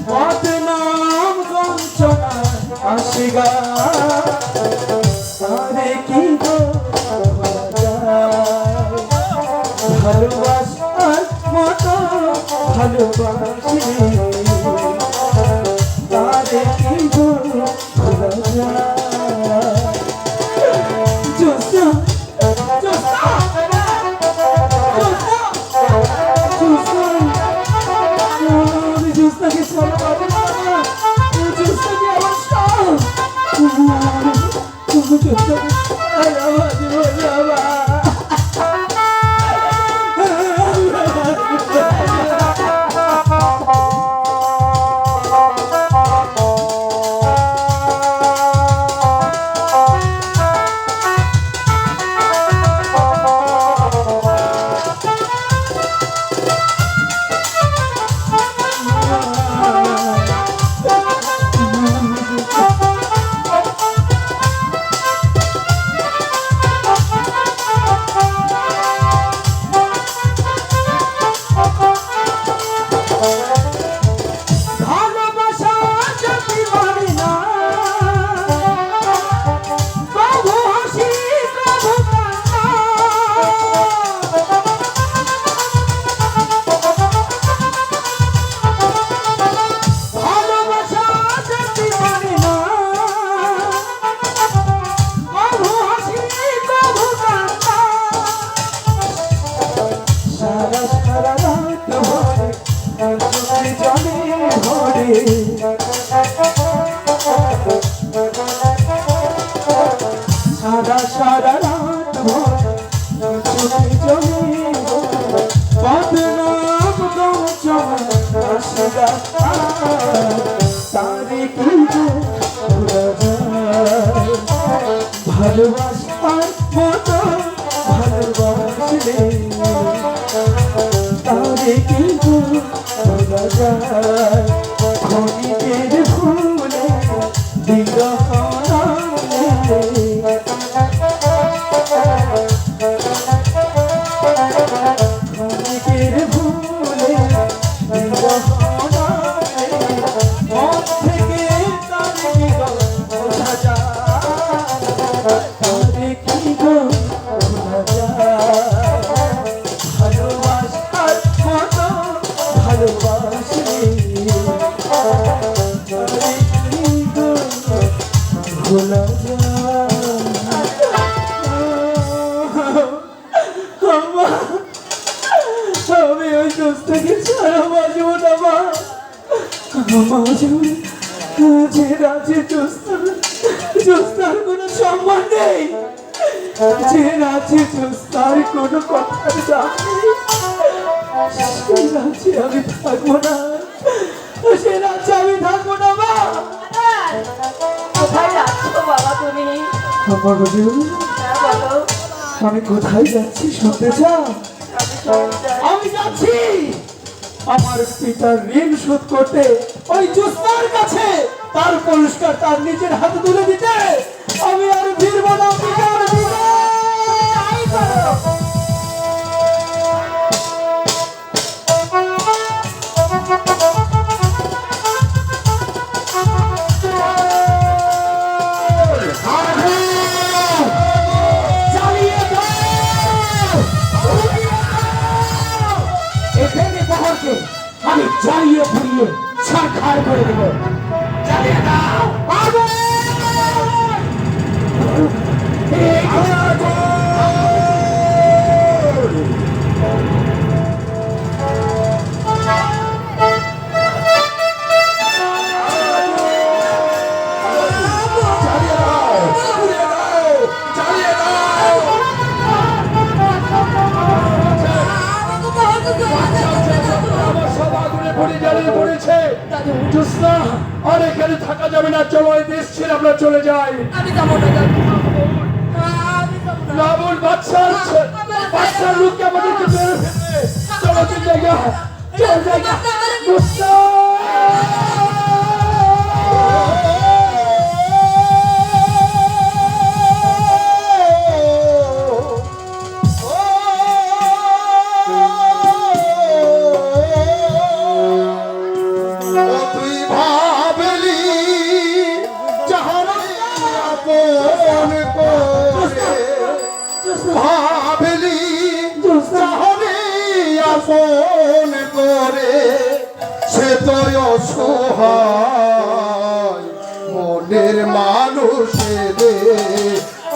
বদনাম গঞ্চনা আসিগা তারে কি গো ভোলা যায়? ভালোবাসার মতো ভালোবাসি তারে কি গো ভোলা যায়? জোসা জোসা আমার জীবন যাবা। ভালোবাসা যদি মানে না, কভু হাসি কভু কান্না। ভালোবাসা যদি মানে না, কভু হাসি কভু কান্না। সারা সারা রাত ভরে চোখে জলে ভরে, সারা সারা রাত ভরে চোখে জলে ভরে, বদনাম গৌচমা তারে কি ভোলা যায়। ভালোবাসার মতো ভালোবাসলে তারে কিন্তু ভোলা যায়। ক্ষণিকের ভুলে বিরহ নামলে, ক্ষণিকের ভুলে বিরহ নামলে, মন থেকে তারে কি গো বোঝা যায়। তারে কি গো ভোলা যায়। ভালোবাসার মতো ভালোবাসলে তারে কি গো ভোলা যায়। আমি ওই দোস্তাকে ছাড়া বাঁচব না মা। যে রাজ্যে জোস্তার কোনো সম্মান নেই, যে রাজ্যে জোস্তার কোনো কথার দাম নেই, সেই রাজ্যে আমি থাকবো না, সে রাজ্যে আমি থাকবো না মা। কোথায় যাচ্ছ বাবা তুমি? আমার জীবন হ্যাঁ বলো। আমি কোথায় যাচ্ছি শুনতে চাও? আমি শুনতে চাই। আমি যাচ্ছি আমার পিতার ঋণ শোধ করতে, ওই জোস্তার কাছে তার পুরস্কার তার নিজের হাতে তুলে দিতে। আমি আর ফিরবো না পিতার দিকে। তাই করো। চালিয়ে দাও! এই ভেঙে শহরকে আমি জ্বালিয়ে পুড়িয়ে ছারখার করে দেব। চালিয়ে দাও! আগুন! এই আগুন! চালিয়ে দাও! পুড়িয়ে দাও! চালিয়ে দাও! আমার সব আগুনে পড়ে জ্বালিয়ে পড়েছে। জোৎস্না, আর এখানে থাকা যাবে না, চলো এই দেশ ছেড়ে আমরা চলে যাই। আমি যাবো না, যাবো না। আমি যাবো না। রাবণ বাদশার লোককে আমাদেরকে মেরে ফেলবে। চলো যে জায়গা, চল জায়গা। জোৎস্না! তুই ভাবলি যাহারে আপন করে, ভাবলি যাহারে আপন করে, সে তো অসহায় মনের মানুষের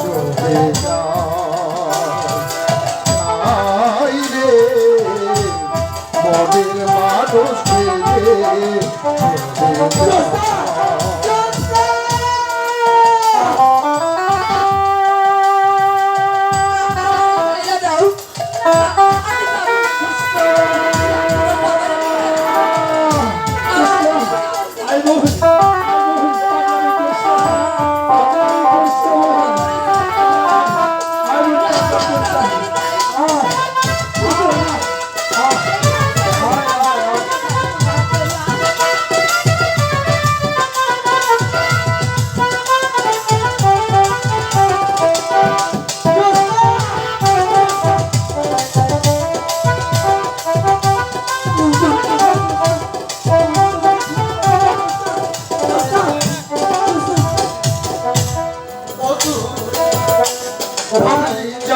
চলে যায় রে, মনের মানুষের চলে যায়।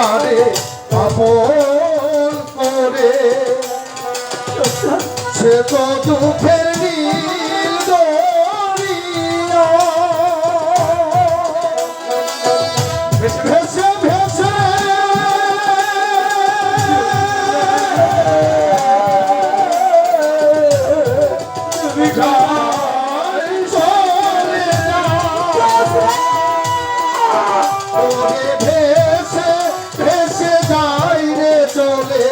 যারে আপন করে সে তো দুঃখের নীল দরিয়া ভেসে ভেসে যায় চলে ওরে ভেসে ভেসে যাই রে চলে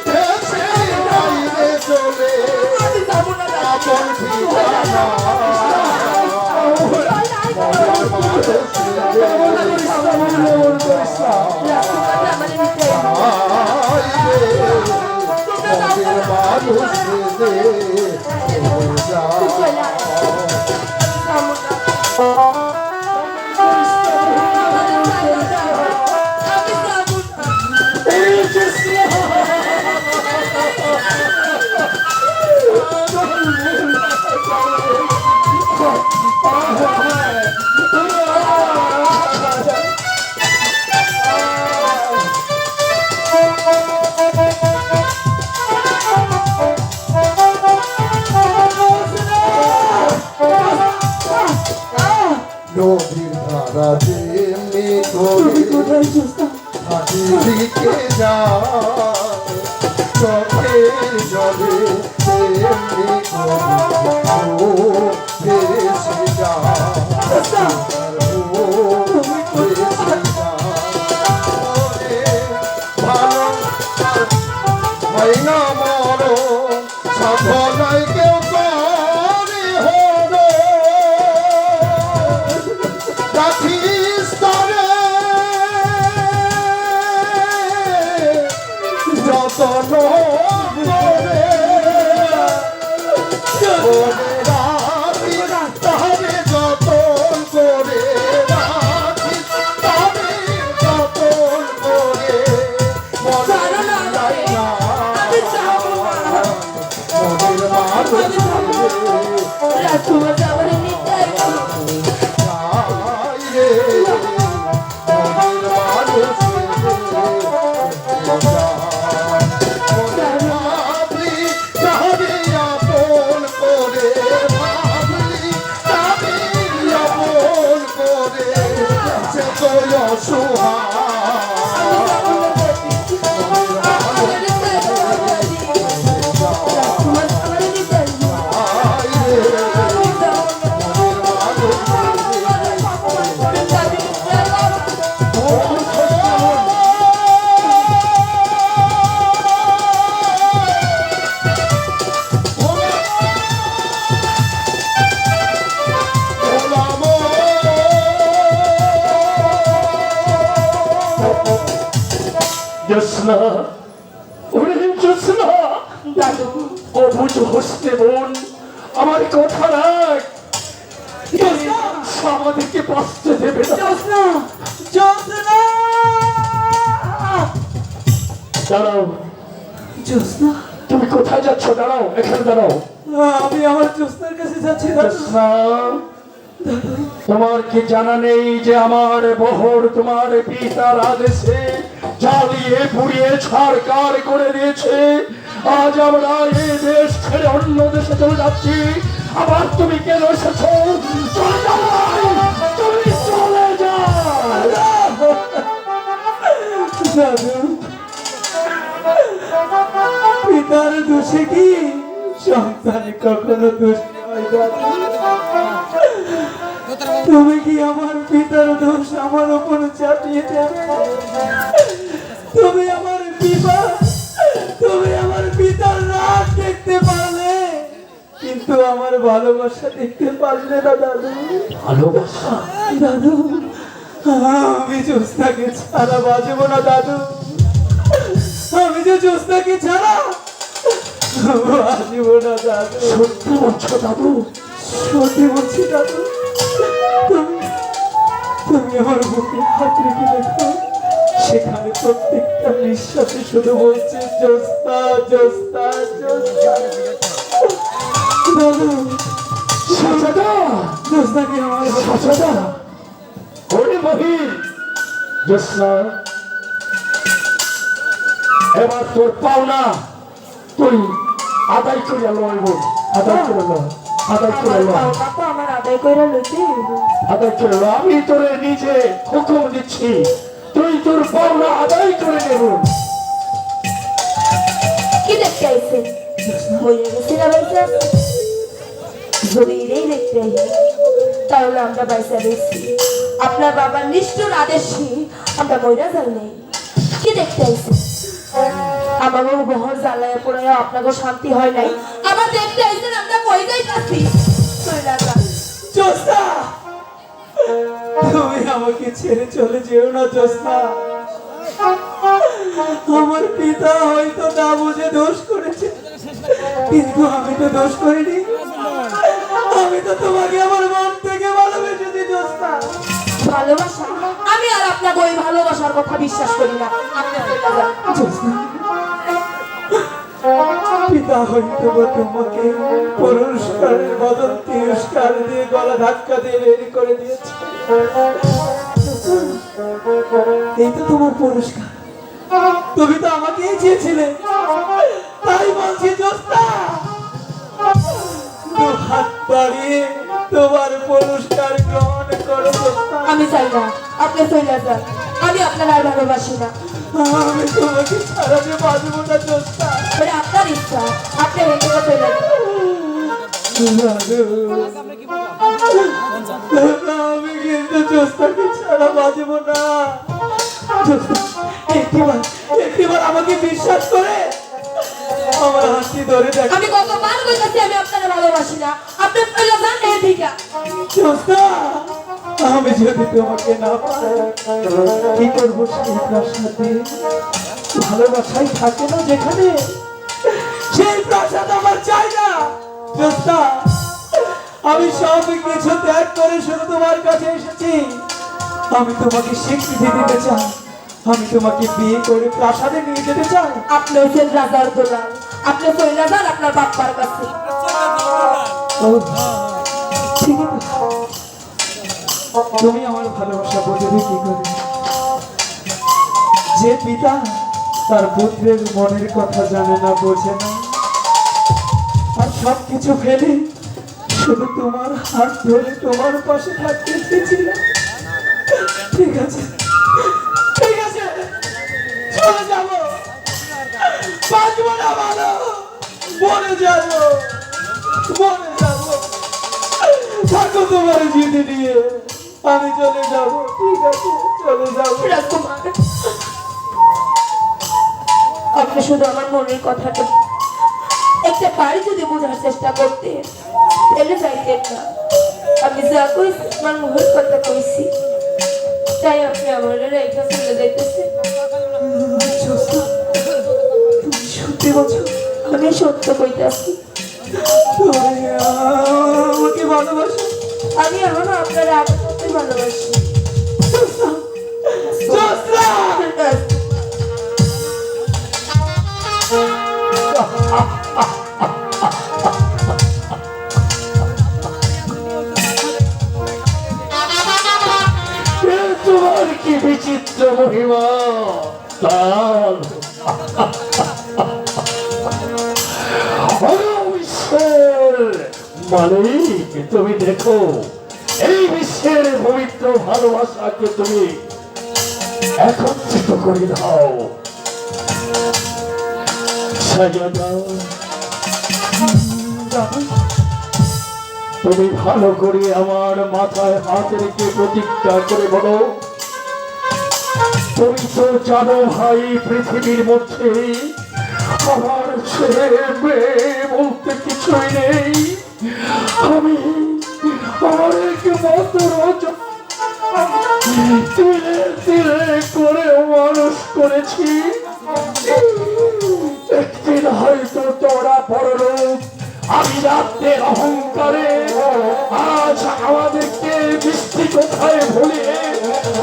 ভেসে যাই রে চলে আমি যাবো না দাদু। আপন ঠিকানা মনের মানুষ রে রাজকুমার আমাদের নিতে মনের মানুষ রে নদীর ধারা যেমনি করে দিকে যা চোখের জলে তেমনি ভেসে যা ভালো হয় না মর সফলাই কেউ করে হলো রাখিস তরে যতন করে ওরে রাখিস তরে যতন করে রাখিস তরে যতন করে মনে যায় না মনের মানুষ রাজকুমার আমাদের নিতে জোসনা ওরে জোসনা দাদু অবুঝ হসতে মন আমার কথা রাখ আমাদেরকে বাঁচতে দেবে না জোসনা জোসনা দাঁড়াও জোসনা তুমি কোথায় যাচ্ছ দাঁড়াও এখানে দাঁড়াও আমি আমার জোসনার কাছে যাচ্ছি দাদু জোসনা তোমার কি জানা নেই যে আমার বহর তোমার পিতার আদেশে জ্বালিয়ে পুড়িয়ে ছাড়কার করে দিয়েছে আজ আমরা এই দেশ ছেড়ে অন্য দেশে চলে যাচ্ছি আবার তুমি কেন এসেছো চলে যাও ভাই, তুমি চলে যাও দাদু পিতার দোষে কি সন্তানে কখনো দোষ হয় দাদু তুমি কি আমার পিতার দোষ আমার উপর চাপিয়ে দেবে তুমি আমার পিতার রাগ দেখতে পারলে কিন্তু আমার ভালোবাসা দেখতে পারলে না দাদু ভালোবাসা দাদু আমি জ্যোৎস্নাকে ছাড়া বাঁচবো না দাদু আমি যে জ্যোৎস্নাকে ছাড়া বাঁচবো না দাদু সত্যি বলছো দাদু সত্যি বলছি দাদু তুমি আমার বুকে হাত রেখে দেখো সেখানে প্রত্যেকটা নিঃশ্বাসে শুধু বলছে জ্যোৎস্না জ্যোৎস্না জ্যোৎস্না দাদু সাজাদা জ্যোৎস্নাকে আমার সাজাদা ওরে মহিন জ্যোৎস্না, এবার তোর পাওনা তুই আদায় করিয়া লইব, আদায় করে ল, আদায় করে আমার ল, পাওনা তো আমার আদায় কইরা লইতে হইব। আদায় করে ল। আমি তোরে নিজে হুকুম দিচ্ছি, তুই তোর পাওনা আদায় করে নেব। কি দেখতে আইছেন? হয়ে গেছে না বাইসা? যদি এটাই দেখতে আইছেন, তাহলে আমরা বাইসা রয়েছি। আপনার বাবার নিষ্ঠুর আদেশে আমরা মইরা যাই নাই। কি দেখতে আইছেন? আমাকে বহর জ্বালায় পড়ে আপনাকে শান্তি হয় নাই। আবার দেখতে আইছেন আমরা কই যাইতাছি? চইলা যান। জ্যোৎস্না, তুমি আমাকে ছেড়ে চলে যেও না জ্যোৎস্না। আমার পিতা হয়তো না বুঝে দোষ করেছে, কিন্তু আমি তো দোষ করিনি। আমি তো তোমাকে আমার মন থেকে ভালোবেসেছি জ্যোৎস্না। ভালোবাসা? আমি আর আপনাকে ওই ভালোবাসার কথা বিশ্বাস করি না। আপনি চইলা যান। জ্যোৎস্না, পিতা হয়তো বা তোমাকে পুরস্কারের বদল তিরস্কার দিয়ে গলা ধাক্কা দিয়ে বের করে দিয়েছে। এই তো তোমার পুরস্কার, তুমি তো আমাকেই চেয়েছিলে। তাই বলছি জ্যোৎস্না, দু হাত বাড়িয়ে তোমার পুরস্কার গ্রহণ করো জ্যোৎস্না। আমি চাই না আপনি চইলা যান। আমি আপনার আর ভালোবাসি না। আমি তোমাকে ছাড়া যে বাঁচবো না জ্যোৎস্না। মানে আপনার ইচ্ছা, আপনি হেঁটে চইলা যান। আমি কিন্তু জ্যোৎস্নাকে ছাড়া বাঁচবো না। একটিবার আমাকে বিশ্বাস করে আমার হাসি ধরে দেখ আমি কতবার কইতাছি আমি আপনার ভালোবাসি না। আপনি চইলা যান এদিকে। জ্যোৎস্না। আমি যদি তোমাকে না পাই কি করবো সেই প্রাসাদে? ভালোবাসাই থাকে না যেখানে, সেই প্রাসাদ আমার চাই না জ্যোৎস্না। আমি সব কিছু ত্যাগ করে শুধু তোমার কাছে এসেছি। আমি তোমাকে স্বীকৃতি দিতে চাই, আমি তোমাকে বিয়ে করে প্রাসাদে নিয়ে যেতে চাই। আপনি হচ্ছেন রাজার দোলাল। আপনি চইলা যান আপনার বাপ্পার কাছে। ও, ঠিক আছে, তুমি আমার ভালোবাসা বুঝবে কি করে? যে পিতা তার পুত্রের মনের কথা জানে না, বোঝে না, আর সবকিছু ফেলে শুধু তোমার হাত ধরে তোমার পাশে থাকতে চেয়েছিলাম। ঠিক আছে, ঠিক আছে, চলে যাবো, বাঁচবো না ভালো, মরে যাবো, মরে যাবো। থাকো তোমার জিতে নিয়ে, আমি চলে যাবো। ঠিক আছে, চলে যাবো। রাজকুমার, আপনি শুধু আমার মনের কথাটা একটা বাড়ি যদি বোঝার চেষ্টা করতে, তাহলে চাইতেন না। আমি যা কইছি আমার মুখের কথা কইছি, তাই আপনি আমার রেখা চলে যাইতেছে। জ্যোৎস্না, তুমি সত্যি বলছো? আমি সত্য কইতাছি। তুমি আমাকে ভালোবাসো? আমি এখনো আপনার আগের মতোই ভালোবাসি। জ্যোৎস্না, জ্যোৎস্না! তোমার কি বিচিত্র মহিমা! তার বিশ্বের মালিক তুমি, দেখো এই বিশ্বের পবিত্র ভালোবাসাকে তুমি একত্রিত করে দাও, সাজিয়ে দাও। তুমি ভালো করে আমার মাথায় হাত রেখে প্রতিজ্ঞা করে বলো, তুমি তো জানো ভাই পৃথিবীর মধ্যে আমার ছেলে মেয়ে বলতে কিছুই নেই। আমি আমার একমাত্র তিলে তিলে করে মানুষ করেছি। একদিন হয়তো তোরা বড় লোক, আমি রাত্রের অহংকারে আজ আমাদেরকে বৃষ্টি কোথায় ভুলিয়ে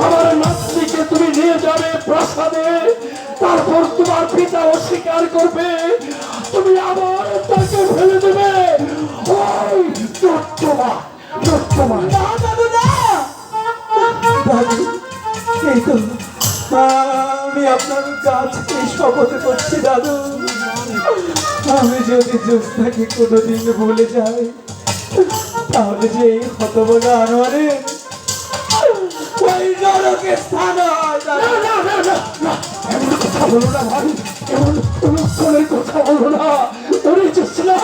আমার নাতনিকে তুমি নিয়ে যাবে প্রাসাদে, তারপর তোমার পিতা অস্বীকার করবে, তুমি আবার তাকে ফেলে দেবে। ওই দুষ্টমা, দুষ্টমা! দাদু, এই তো আমি আপনার কাছে শপথ করছি দাদু, আমি যদি জ্যোৎস্নাকে কোনোদিন ভুলে যাই তাহলে যে এই হতভাগা আনোয়ারের ওই নরকে স্থান হয় দাদু। এমন কথা বলো না ভাই, এমন কোনো কথা বলো না। ওরে জোসনা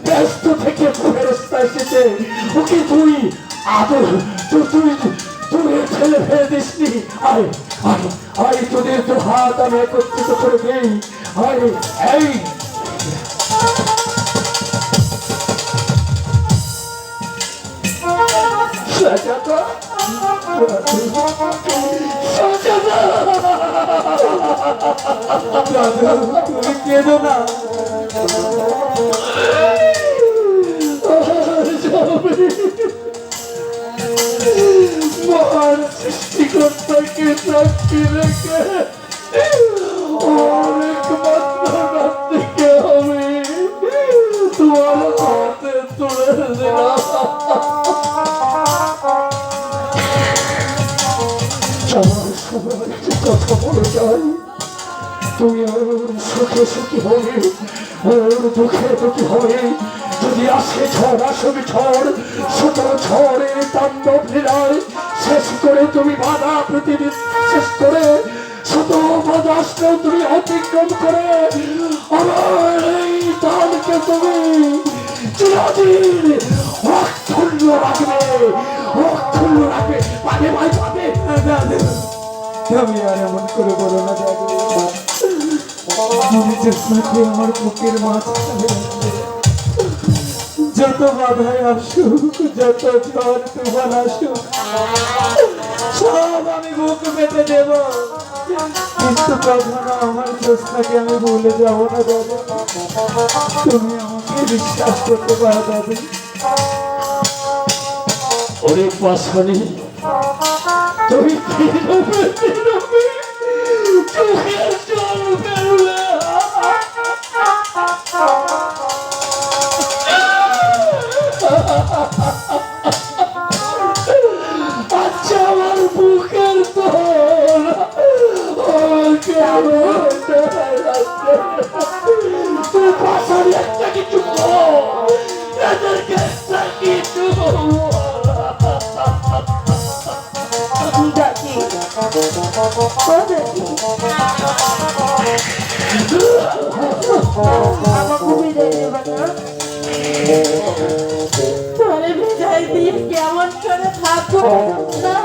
ব্যস্ত থেকে ফেরস্তা এসেছে, ওকে তুই আদর তুই ফেলে দিসনি। আয় আয় আয়, তোদের তো হাত আমি একত্রিত করে দেই। আয় এই সাজাদা, দাদু তুমি কেঁদো না, মহান সৃষ্টিকর্তাকে সাক্ষী রেখে অনেক মাত্র থেকে আমি তোমার হাতে তুলে দিলাম। আমার সবাই কথা বলে যাই, তুমি ওর সুখে সুখী হবে, ওর দুঃখে দুঃখী হবে। যদি আসে ঝড় আসবে ঝড়, শত ঝড়ের তাণ্ডব লীলায় শেষ করে তুমি বাধা পৃথিবী শেষ করে শত বাধা আসলেও তুমি অতিক্রম করে আমার এই দানকে তুমি চিরদিন অক্ষুণ্ণ রাখবে, অক্ষুণ্ণ রাখবে। পাবে ভাই পাবে। দাদু তুমি আর এমন করে বলো না দাদু, আমি জ্যোৎস্নাকে আমার বুকের মাঝখানে রাখবো। যত বাধায় আসুক, যত ঝড় তুফান আসুক, সব আমি বুক পেতে দেব, কিন্তু কখনো আমার জ্যোৎস্নাকে আমি ভুলে যাব না দাদু। তুমি আমাকে বিশ্বাস করতে পারো দাদু। ওরে পাশানি, তুমি কিরবে চোখের জল ফেললে। আচ্ছা আমার বুকের তোল পাশানি একটা কিছু এদেরকে একটা কিছু ডাকি ও ডাকি আমাকে বিদায় দেবে না? তোরে বিদায় দিয়ে কেমন করে থাকবো না?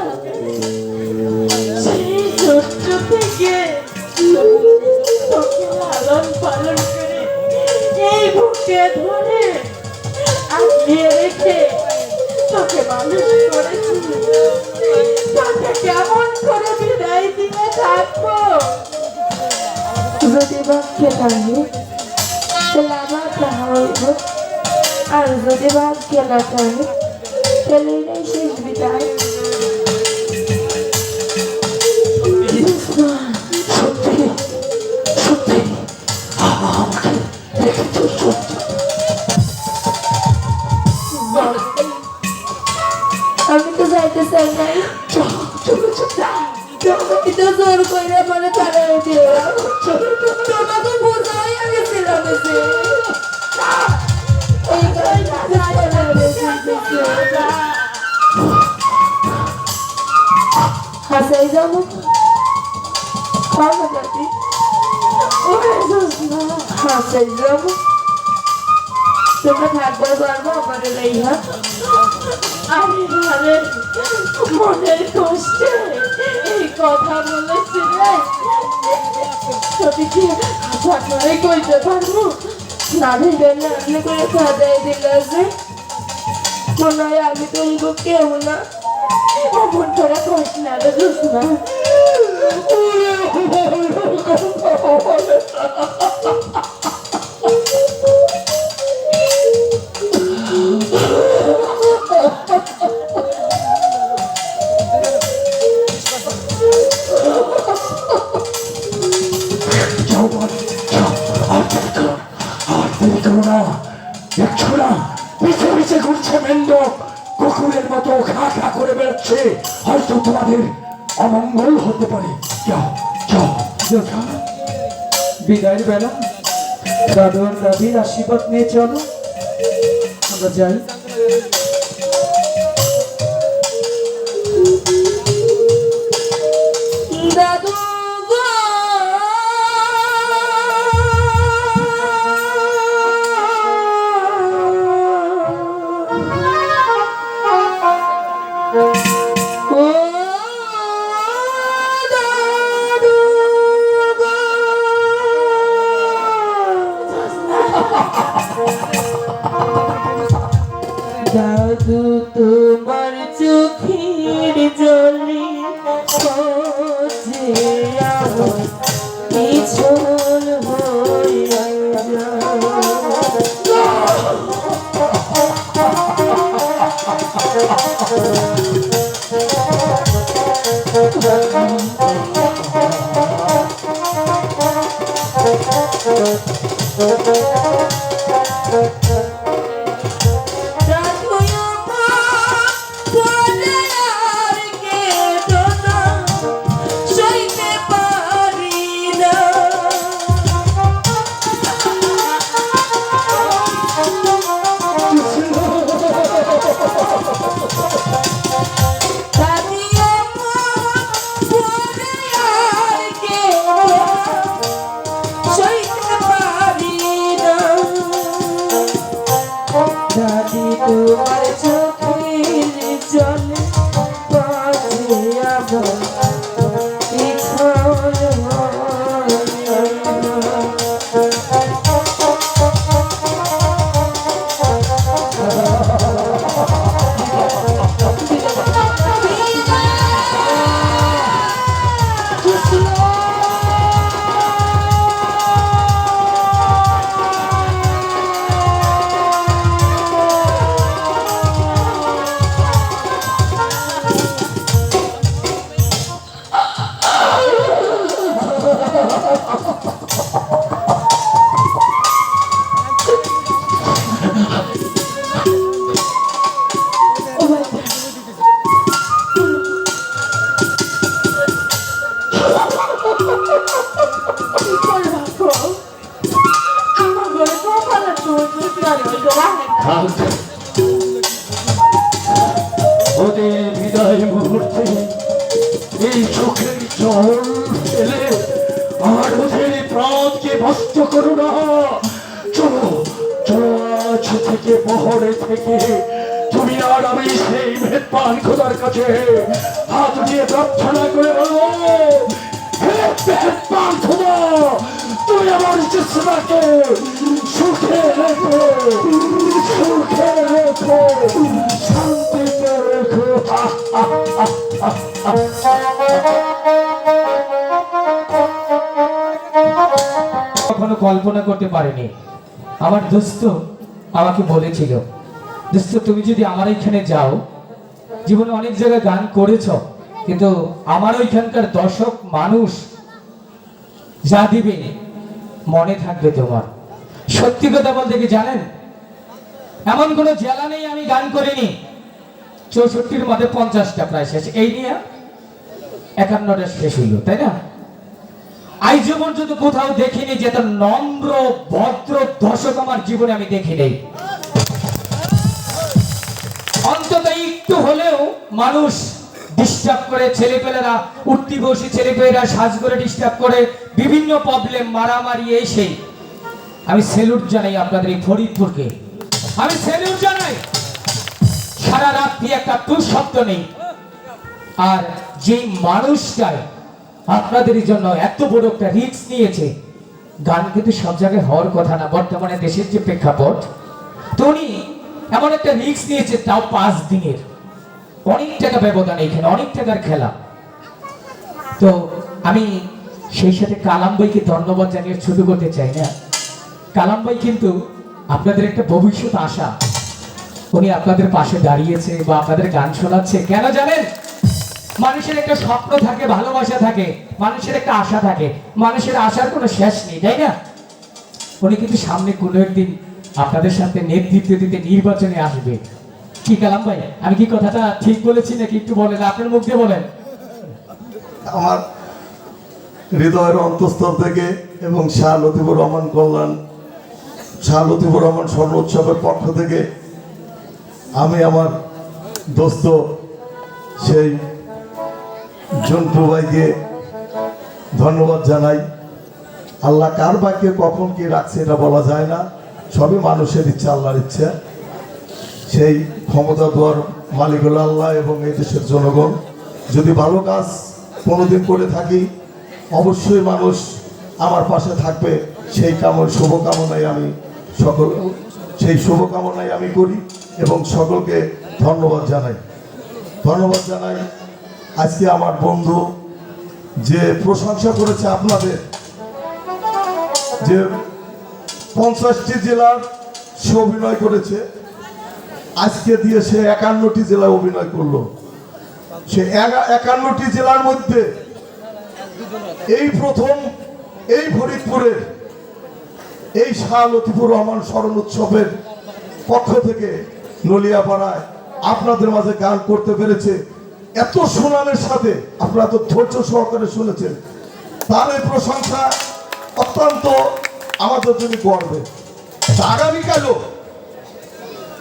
সেই ছোট্ট থেকে তোকে লালন পালন করে এই বুকে ধরে আগিয়ে রেখে তোকে মানুষ করেছি, তোকে কেমন করে বিদায় দিয়ে থাকবো? যদি ভাগ্যে থাকে তাহলে আমার তাহা হইব, আর যদি ভাগ্যে না থাকে তাহলে এটাই শেষ বিদায়। সত্যি সত্যি আমাকে দেখেছো সত্যি? আমি তো যাইতে চাই নাই, তুমি তো জোর করে মানে তাড়াই দিও। তোমাকে বোঝাই আমি ছিলাম হাসাই যাবো হাসাই যাবো, তোমরা থাকবার পারবো আমার লাইহা। আমি ঘরের মনের কষ্টে এই কথা বলেছিলে, যদি কি আপনারে কইতে পারবো না ভেবে না আপনি করে সাজাই দিলে যে মনে হয় আমি তো কেউ না, অমন করে কষ্ট না বুঝ না। পিছে পিছে ঘুরছে মেন্ডক, কুকুরের মতো খা খা করে বেড়াচ্ছে। হয়তো তোমাদের অমঙ্গল হতে পারে। যাও যাও। যোধা, বিদায়ের বেলা দাদু আর দাদির আশীর্বাদ নিয়ে চলো, আমরা যাই। দাদু গো, ও দাদু গো, দাদু তোমার চোখের জলে পচে আমার পিছন হইয়া দাদু আমার পরে আর কেঁদো না, সইতে পারি না। দাদি আমার পরে আর কেঁদো না, সইতে পারি না। দাদি তোমার চোখের জলে বাজে আমার পিছন আমার ঘরে তো ভালো থাক। ওদের বিদায় মুহূর্তে এই চোখের জল ফেলে আর ওদের প্রাণকে নষ্ট করো না। চলো চলো, আজ থেকে বহরে থেকে তুমি আর আমি সেই মেহমান খোদার কাছে হাত উঠিয়ে প্রার্থনা করে বলো, হে মেহমান খোদা, তুমি আমার জিসমাকে সুখে রেখো, সুখে রেখো, শান্তিতে রেখো। কখনো কল্পনা করতে পারিনি। আমার দোস্ত আমাকে বলেছিল, দোস্ত তুমি যদি আমার এখানে যাও, জীবনে অনেক জায়গায় গান করেছ, কিন্তু আমার ওইখানকার দর্শক মানুষ যা দিবে মনে থাকবে তোমার। সত্যি কথা বলতে কি জানেন, এমন কোনো জেলা নেই আমি গান করিনি। 64-র মধ্যে 50টা প্রায় শেষ, এই নিয়ে 51টা শেষ হইল, তাই না? আজ পর্যন্ত কোথাও দেখিনি যে এত নম্র ভদ্র দর্শক আমার জীবনে আমি দেখি নেই। অন্তত একটু হলেও মানুষ ডিস্টার্ব করে, ছেলেপেলেরা উঠতি বসে ছেলেপেলেরা সাজ করে ডিস্টার্ব করে, বিভিন্ন প্রবলেম মারামারি এই সেই। আমি স্যালুট জানাই আপনাদের এই ফরিদপুরকে, আমি স্যালুট জানাই। সারা রাত্রি একটা টু শব্দ নেই। আর যে মানুষটাই আপনাদের জন্য এত বড় একটা রিস্ক নিয়েছে, গান কিন্তু সব জায়গায় হওয়ার কথা না বর্তমানে দেশের যে প্রেক্ষাপট, তো উনি এমন একটা রিস্ক নিয়েছে, তাও 5 দিনের, অনেক টাকা ব্যবধান, এখানে অনেক টাকার খেলা। তো আমি সেই সাথে কালাম ভাইকে ধন্যবাদ জানিয়ে শুরু করতে চাই না। কালাম ভাই কিন্তু আপনাদের একটা ভবিষ্যৎ আশা, উনি আপনাদের পাশে দাঁড়িয়েছে বা আপনাদের গান শোনাচ্ছে। কেন জানেন? মানুষের একটা স্বপ্ন থাকে, ভালোবাসা থাকে, মানুষের একটা আশা থাকে, মানুষের আশার কোনো শেষ নেই, তাই না? উনি কিন্তু সামনে কোনো একদিন আপনাদের সাথে নেতৃত্ব দিতে নির্বাচনে আসবে। কি কালাম ভাই, আমি কি কথাটা ঠিক বলেছি নাকি একটু বলেন, আপনার মুখ দিয়ে বলেন। আমার হৃদয়ের অন্তঃস্থল থেকে এবং শাহ লতিফুর রহমান কল্যাণ, শাহ লতিফুর রহমান স্বর্ণ উৎসবের পক্ষ থেকে আমি আমার দোস্ত সেই জন্টু ভাইকে ধন্যবাদ জানাই। আল্লাহ কার ভাগ্যে কখন কি রাখছে এটা বলা যায় না, সবই মানুষের ইচ্ছা, আল্লাহর ইচ্ছা। সেই ক্ষমতা দেওয়ার মালিক হলো আল্লাহ এবং এই দেশের জনগণ। যদি ভালো কাজ কোনোদিন করে থাকি অবশ্যই মানুষ আমার পাশে থাকবে, সেই শুভকামনায় আমি শুভকামনায় আমি করি এবং সকলকে ধন্যবাদ জানাই। আজকে আমার বন্ধু যে প্রশংসা করেছে আপনাদের, যে 50টি জেলার সে অভিনয় করেছে, আজকে দিয়ে সে 51টি জেলায় অভিনয় করলো। সে 51টি জেলার মধ্যে এই প্রথম এই ফরিদপুরের এই শাহ লতিফুর রহমান স্মরণ উৎসবের পক্ষ থেকে নলিয়াপাড়ায় আপনাদের মাঝে গান করতে পেরেছে। এত সুনামের সাথে আপনারা তো ধৈর্য সহকারে শুনেছেন, তার এই প্রশংসা অত্যন্ত আমাদের জন্য গর্বে।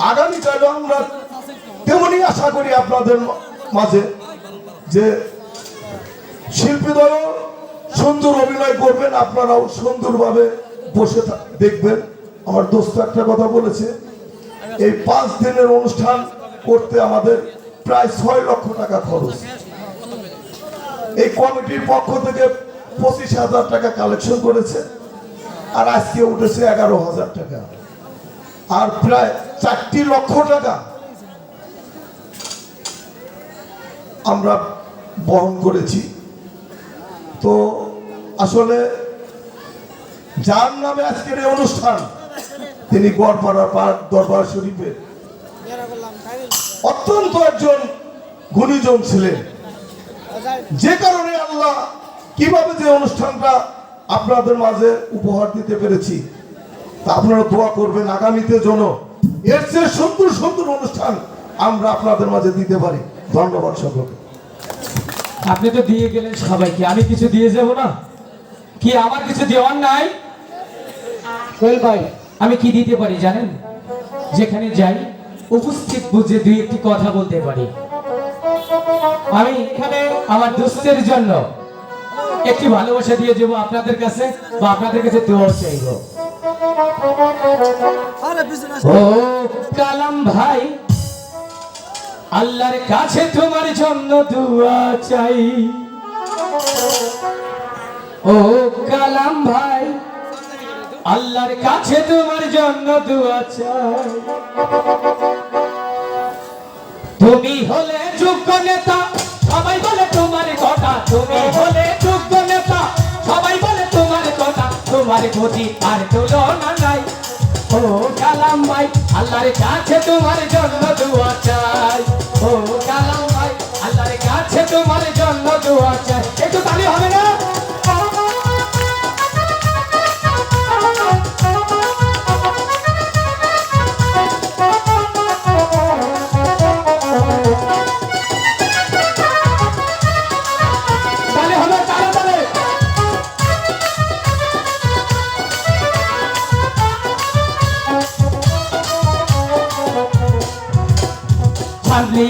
আগামীকালও আমরা তেমনই আশা করি আপনাদের মাঝে যে শিল্পীদলও সুন্দর অভিনয় করবেন, আপনারাও সুন্দরভাবে বসে দেখবেন। আমার দোস্ত একটা কথা বলেছে, এই 5 দিনের অনুষ্ঠান করতে আমাদের প্রায় 6 লক্ষ টাকা খরচ। এই কমিটির পক্ষ থেকে 25,000 টাকা কালেকশন করেছে, আর আজকে উঠেছে 11,000 টাকা, আর প্রায় 4 লক্ষ টাকা আমরা বহন করেছি। তো আসলে যার নামে আজকের এই অনুষ্ঠান, তিনি গড়পাড়া পার্ক দরবার শরীফে অত্যন্ত একজন গুণীজন ছিলেন, যে কারণে আল্লাহ কিভাবে যে অনুষ্ঠানটা আপনাদের মাঝে উপহার দিতে পেরেছি, তা আপনারা দোয়া করবেন আগামীতে যেন এর চেয়ে সুন্দর সুন্দর অনুষ্ঠান আমরা আপনাদের মাঝে দিতে পারি। ধন্যবাদ সকলকে। আপনি তো দিয়ে গেলেন সবাইকে, আমি কিছু দিয়ে যাব না? কি আমার কিছু দেওয়ার নাই? সোহেল ভাই, আমি কি দিতে পারি জানেন? যেখানে যাই উপস্থিত বুঝে 2-1টি কথা বলতে পারি। আমি এখানে আমার দোস্তের জন্য একটি ভালোবাসা দিয়ে যাবো আপনাদের কাছে, বা আপনাদের কাছে দোয়া চাইব। ও কালাম ভাই, আল্লাহর কাছে তোমার জন্য দোয়া চাই। ও কালাম ভাই, আল্লাহর কাছে তোমার জন্য দোয়া চাই। তুমি হলে যোগ্য নেতা, সবাই বলে তোমার কথা। তুমি হলে যোগ্য নেতা, সবাই বলে তোমার কথা। তোমার গতি আর তুলনা নাই। ও কালাম ভাই, আল্লাহর কাছে তোমার জন্য দোয়া চাই। ও কালাম ভাই, আল্লাহর কাছে তোমার জন্য দোয়া চাই। একটু তালি হবে না?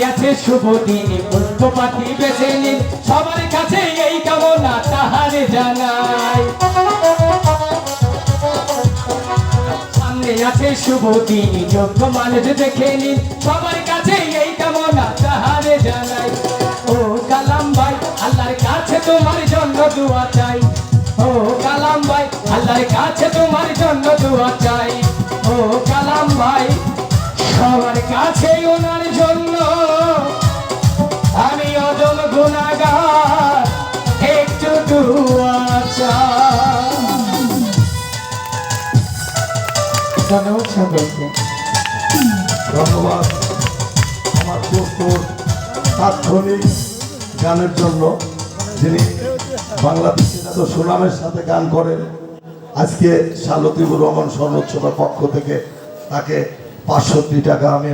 আছে শুভ দিনে পুষ্প পাখি বেছে নিন, সবার কাছে এই কামনা তাহারে জানাই। সামনে আছে শুভ দিনে যোগ্য মানুষ দেখে নিন, সবার কাছে এই কামনা তাহারে জানাই। ও কালাম ভাই, আল্লাহর কাছে তোমার জন্য দোয়া চাই। ও কালাম ভাই, আল্লাহর কাছে তোমার জন্য দোয়া চাই। ও কালাম ভাই, সবার কাছে ওনার জন্য আমি অজম গুনাহগার, একটু দোয়া চাই। ধন্যবাদ আমার দোস্তর তাৎক্ষণিক গানের জন্য, যিনি বাংলাদেশের এত সুনামের সাথে গান করেন। আজকে শাহ লতিফুর রহমান স্মরণ উৎসবের পক্ষ থেকে তাকে 500 টাকা আমি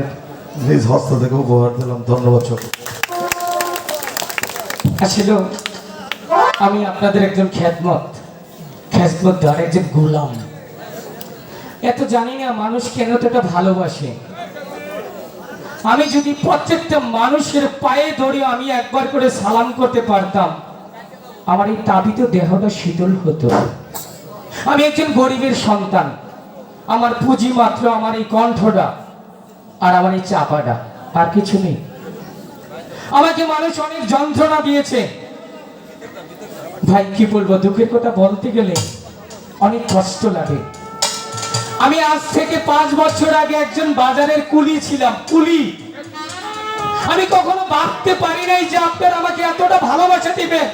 নিজ হস্ত থেকে উপহার দিলাম। ধন্যবাদ সকল। আসলে আমি আপনাদের একজন খেজমতদার, একজন গোলাম। এত জানি না মানুষ কেন এতটা ভালোবাসে। আমি যদি প্রত্যেকটা মানুষের পায়ে ধরে আমি একবার করে সালাম করতে পারতাম, আমার এই তাবিত দেহটা শীতল হতো। আমি একজন গরিবের সন্তান, আমার পুঁজি মাত্র আমার এই কণ্ঠটা আর আমার এই চাপাটা, আর কিছু নেই। আমাকে মানুষ অনেক যন্ত্রণা দিয়েছে ভাই, কি বলবো, দুঃখের কথা বলতে গেলে অনেক কষ্ট লাগে। আমি আজ থেকে 5 বছর আগে একজন বাজারের কুলি ছিলাম, কুলি। আমি কখনো ভাবতে পারি নাই যে আপনারা আমাকে এতটা ভালোবাসা দিবেন।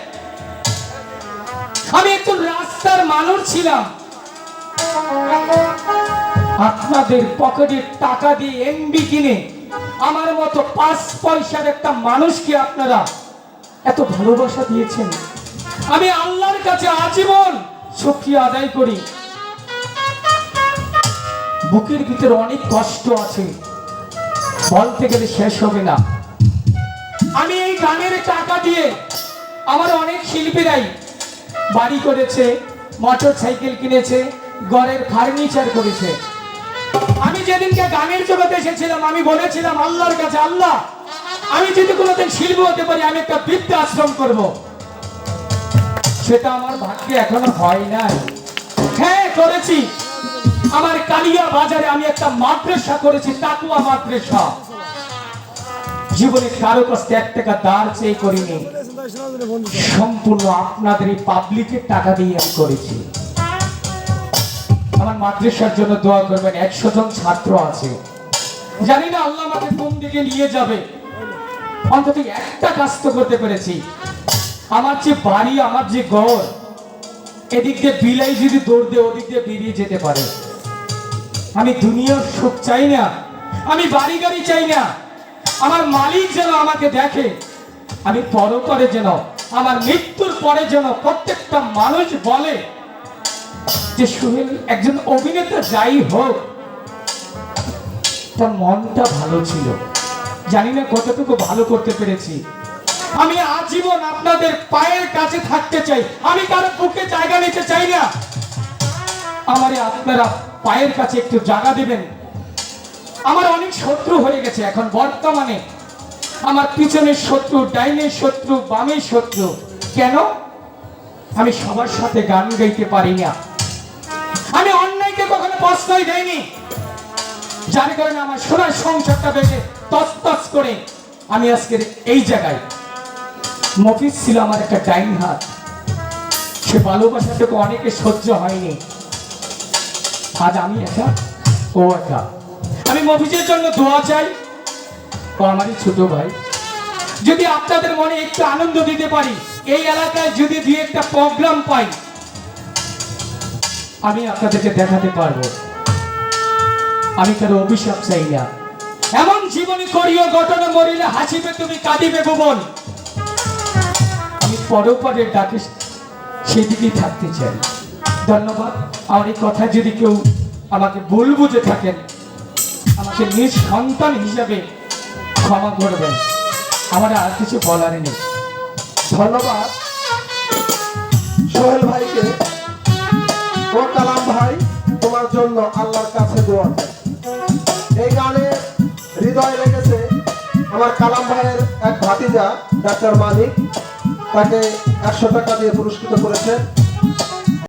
আমি একজন রাস্তার মানুষ ছিলাম, আপনাদের পকেটের টাকা দিয়ে এমবি কিনে আমার মতো 5 পয়সার একটা মানুষকে আপনারা এত ভালোবাসা দিয়েছেন। আমি আল্লাহর কাছে আজীবন শুকরিয়া আদায় করি। বুকের ভিতরে অনেক কষ্ট আছে, বলতে গেলে শেষ হবে না। আমি এই গানের টাকা দিয়ে আমার অনেক শিল্পীরাই বাড়ি করেছে, মোটর সাইকেল কিনেছে, ঘরের ফার্নিচার করেছে। আমি যেদিনকে গানের জগতে এসেছিলাম, আমি বলেছিলাম আল্লাহর কাছে, আল্লাহ আমি যদি কোনোদিন শিল্পী হতে পারি, আমি একটা বৃদ্ধাশ্রম করব। সেটা আমার ভাগ্যে এখনো হয় নাই। হ্যাঁ করেছি, আমার কালিয়া বাজারে আমি একটা মাদ্রাসা করেছি, তাকুয়া মাদ্রাসা। জীবনে কারো কাছে 1 টাকা ধার চেয়ে করিনি, সম্পূর্ণ আপনাদের এই পাবলিকের টাকা দিয়ে আমি করেছি। আমার মাদ্রাসার জন্য দোয়া করবেন। 100 জন ছাত্র আছে, জানি না আল্লাহ আমাকে কোন দিকে নিয়ে যাবে। অন্তত একটা কাজ তো করতে পেরেছি। আমার যে বাড়ি, আমার যে ঘর, এদিক দিয়ে বিলাই যদি দৌড় দেয়, ওদিক দিয়ে বেরিয়ে যেতে পারে। আমি দুনিয়ার সুখ চাই না, আমি বাড়ি গাড়ি চাই না। আমার মালিক যেন আমাকে দেখে, আমি পরপরে যেন, আমার মৃত্যুর পরে যেন প্রত্যেকটা মানুষ বলে যে সোহেল একজন অভিনেতা, যাই হোক তার মনটা ভালো ছিল। জানি না কতটুকু ভালো করতে পেরেছি। আমি আজীবন আপনাদের পায়ের কাছে থাকতে চাই, আমি কারো বুকে জায়গা নিতে চাই না। আমারে আপনারা পায়ের কাছে একটু জায়গা দিবেন। আমার অনেক শত্রু হয়ে গেছে এখন বর্তমানে। আমার পিছনের শত্রু, ডাইনের শত্রু, বামের শত্রু। কেন? আমি সবার সাথে গান গাইতে পারি না, আমি অন্যায়কে কখনো প্রশ্রয় দেইনি, যার কারণে আমার সোনার সংসারটা ভেঙে তছতছ করে আমি আজকের এই জায়গায়। মফিজ ছিল আমার একটা ডাইন হাত, সে ভালোবাসাটুকু অনেকে সহ্য হয়নি। আজ আমি একা, ও একা। আমি মফিজের জন্য দোয়া চাই, ও আমারই ছোট ভাই। যদি আপনাদের মনে একটু আনন্দ দিতে পারি, এই এলাকায় যদি 2-1টা প্রোগ্রাম পাই, আমি আপনাদেরকে দেখাতে পারবো আমি কারো অভিশাপ চাই না। এমন জীবনী করিও ঘটনা, মরিলে হাসিবে তুমি, কাঁদিবে ভুবন। আমি পরপরের ডাকে সেদিকেই থাকতে চাই। ধন্যবাদ। আমার এই কথা যদি কেউ আমাকে ভুল বুঝে থাকেন, আমাকে নিজ সন্তান হিসাবে ক্ষমা করবেন। আমার আর কিছু বলার নেই। ধন্যবাদ সোহেল ভাইকে। ও কালাম ভাই, তোমার জন্য আল্লাহর কাছে দোয়া চাই। এই গানে হৃদয় লেগেছে আমার কালাম ভাইয়ের এক ভাতিজা ডাক্তার মানিক, তাকে 100 টাকা দিয়ে পুরস্কৃত করেছে।